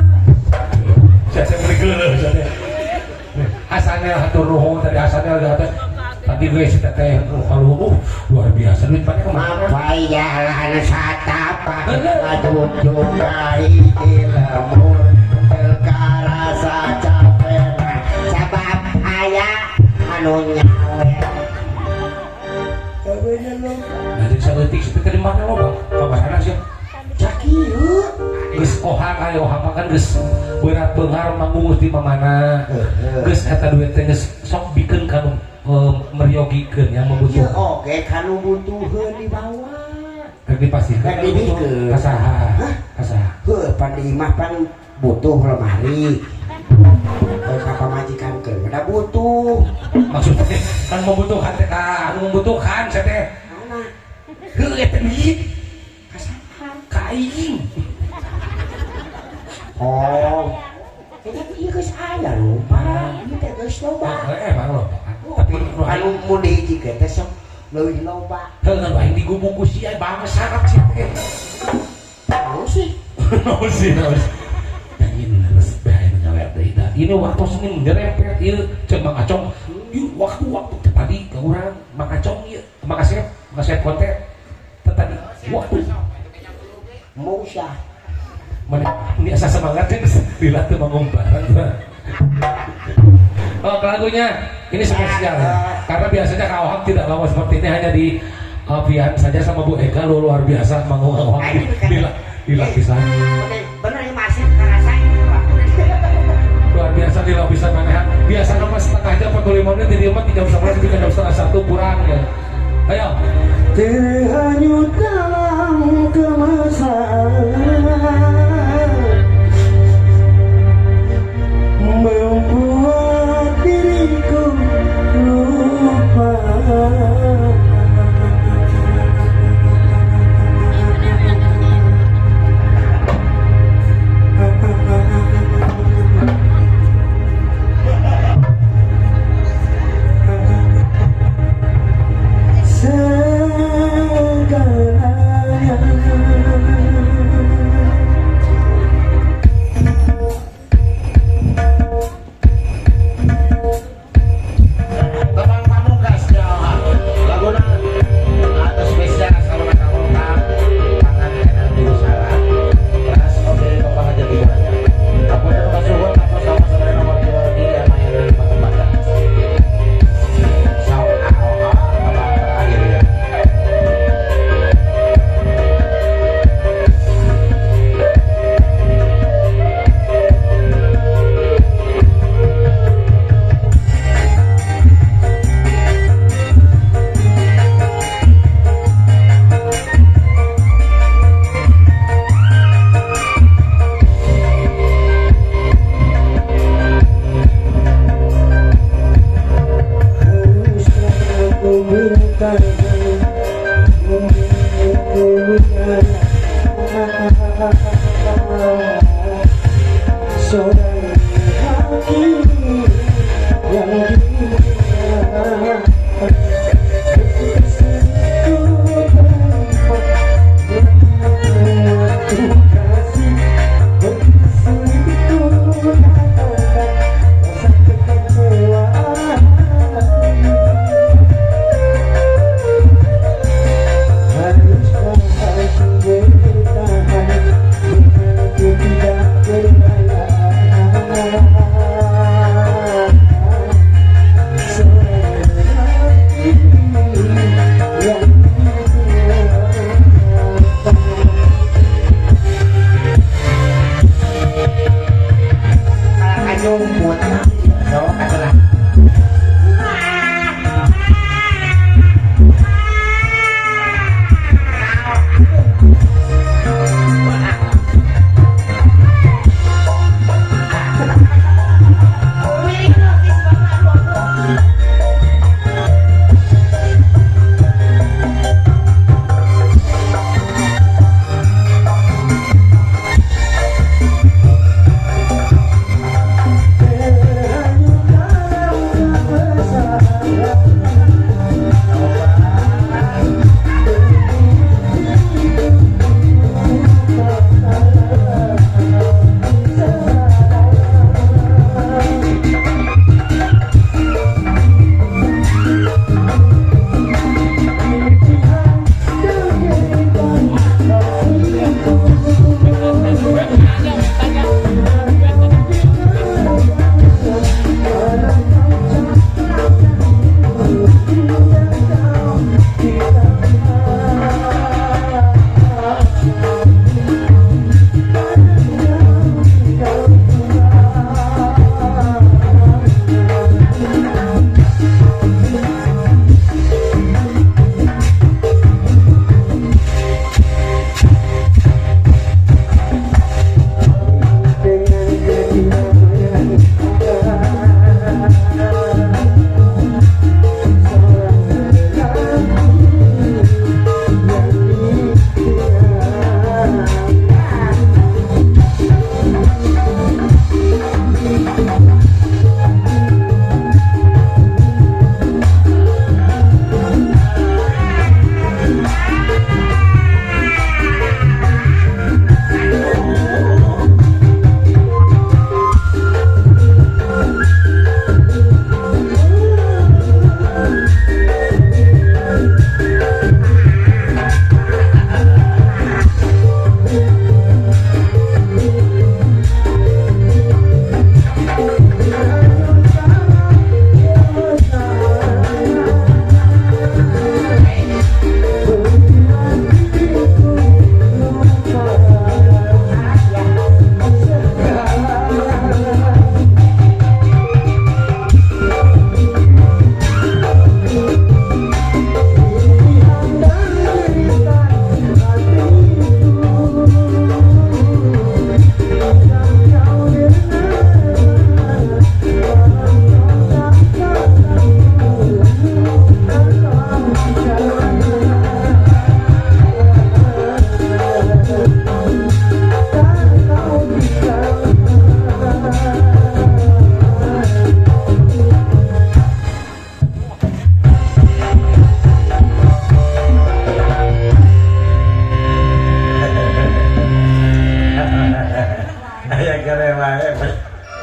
Saya beri geuleuh saya. Asalnya hatur nuhun tadi asalnya ada tadi gue si teteh kalau luar biasa duit banyak kemana? Apa ya lah anak satapa aduh jugai ilmu terkarasa capek sabab ayah anu nyawe. Nanti saeutik seperti di mana lo bang? Kabarana sih? Cakieu. Geus ohang ayo ohang makan geus berat beungar manggung di mana? Geus eta duit teh geus sok bikeun kanu meriogikeun yang Ieu membutuhkan. oge kanu butuheun di bawah. Keur dipastikan Keur dibikeun. kasaha? Kasaha? Heuh pan di imah pan butuh lemari. Ka pamajikan keur ada butuh. Maksudnya kan membutuhkan teh anu membutuhkan saya teh. Mana? Heuh eta duit Kasaha? kain. Oh. Tapi ieu geus aya lupa. Ieu teh geus loba. Emang lo. Tapi Anu mun dihijikeun teh sok leuwih loba. heuh aing digubuk ku si bangsa syarat sih teh. Tahu sih. Naon sih naon. Ini harus bahaya nyawer deui da. Ini waktu sini nyerempet ieu ceuk Mang Acong. Ieu waktu tadi ke urang Mang Acong ieu. Makasih konten. Tadi waktu Mau syah. mana ini asa semangat kan bila tuh mengumbaran. Oh lagunya ini spesial karena biasanya Kawaham tidak lama seperti ini hanya di Pian saja sama Bu Eka luar biasa mengawang di lapisan Bener ya masih ngerasain. luar biasa di lapisan manehan biasa nama setengah jam 45 menit di rumah 3 sampai jam setengah 1 kurang ya. Ayo terhanyut dalam kemasan membuat diriku lupa.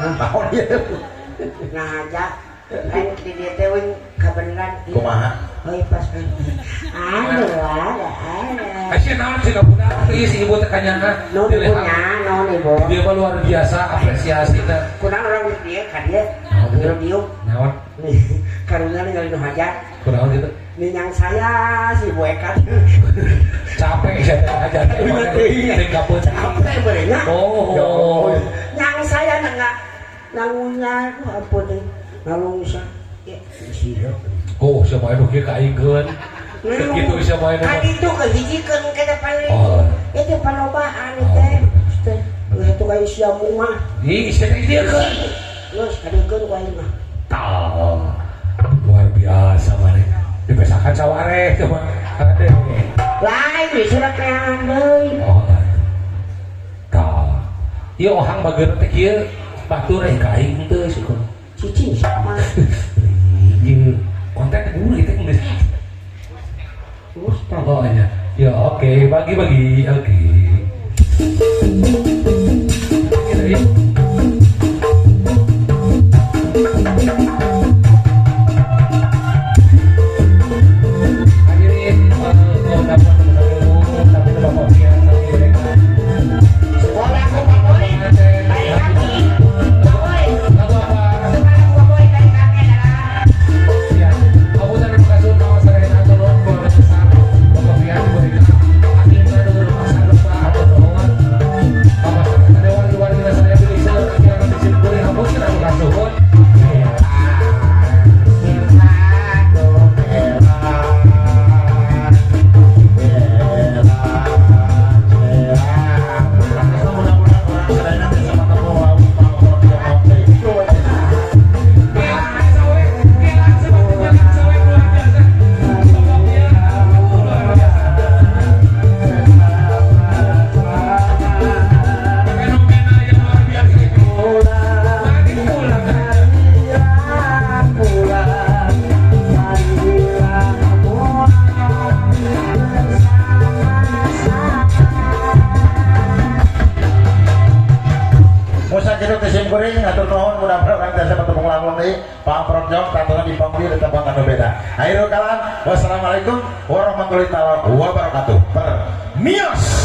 Naon ieu? Nah aja kan di dia teh wing kabeneran Kumaha? heuy pas kan ada Asih naon sih budak ieu si ibu teh kanyaha. non punya non ibu Dia mah luar biasa apresiasina. kurang orang dia kan dia diuk Naon? karunya ningali nu hajat Kunaon gitu? ninyang saya si Bu Eka Capek saya aja. Teh kaput. capek beureunya Oh. nyang saya nangunya ampun deh ngalungsa ya sieu Oh, siapa yang kieu kaingkeun. Gitu siapa yang. kan itu kehijikeun ke depan Oh. itu palobaan teh teh itu kayak siamu mah Ih, saya dia kan. terus kadeukeun ku aing mah Tah. Luar biasa maneh. Dibesakan saware coba. Ade. lain bisa kean deui Oh. Tah. Ieu ohang bageuna teh kieu batur ka aing teh suku. cicing sama Ieu konten guru itu geus. Ustaz Oh iya. Ya oke, bagi-bagi. Oke. Hadirin, kalau dapat tapi Bapak Pian tapi mereka. sekolah ku boy balik kaki boy Lagu apa? sekolah ku boy balik kaki adalah Ya, aku tadi makasih nama saya turun keluarga besar Bapak Pian mereka. Akhirnya dulu pasar lupa atau doang. Bapak saya dewan luar biasa saya pilih saya akhirnya disimpul hapus kita makasih pun. Musa jeruk tisim goreng ngatur nuhun mudah-mudahan kita dapat tepung langsung deui Pak Projok taturan di panggung di tempat anu beda. Akhirul kalam wassalamualaikum warahmatullahi wabarakatuh. Permios.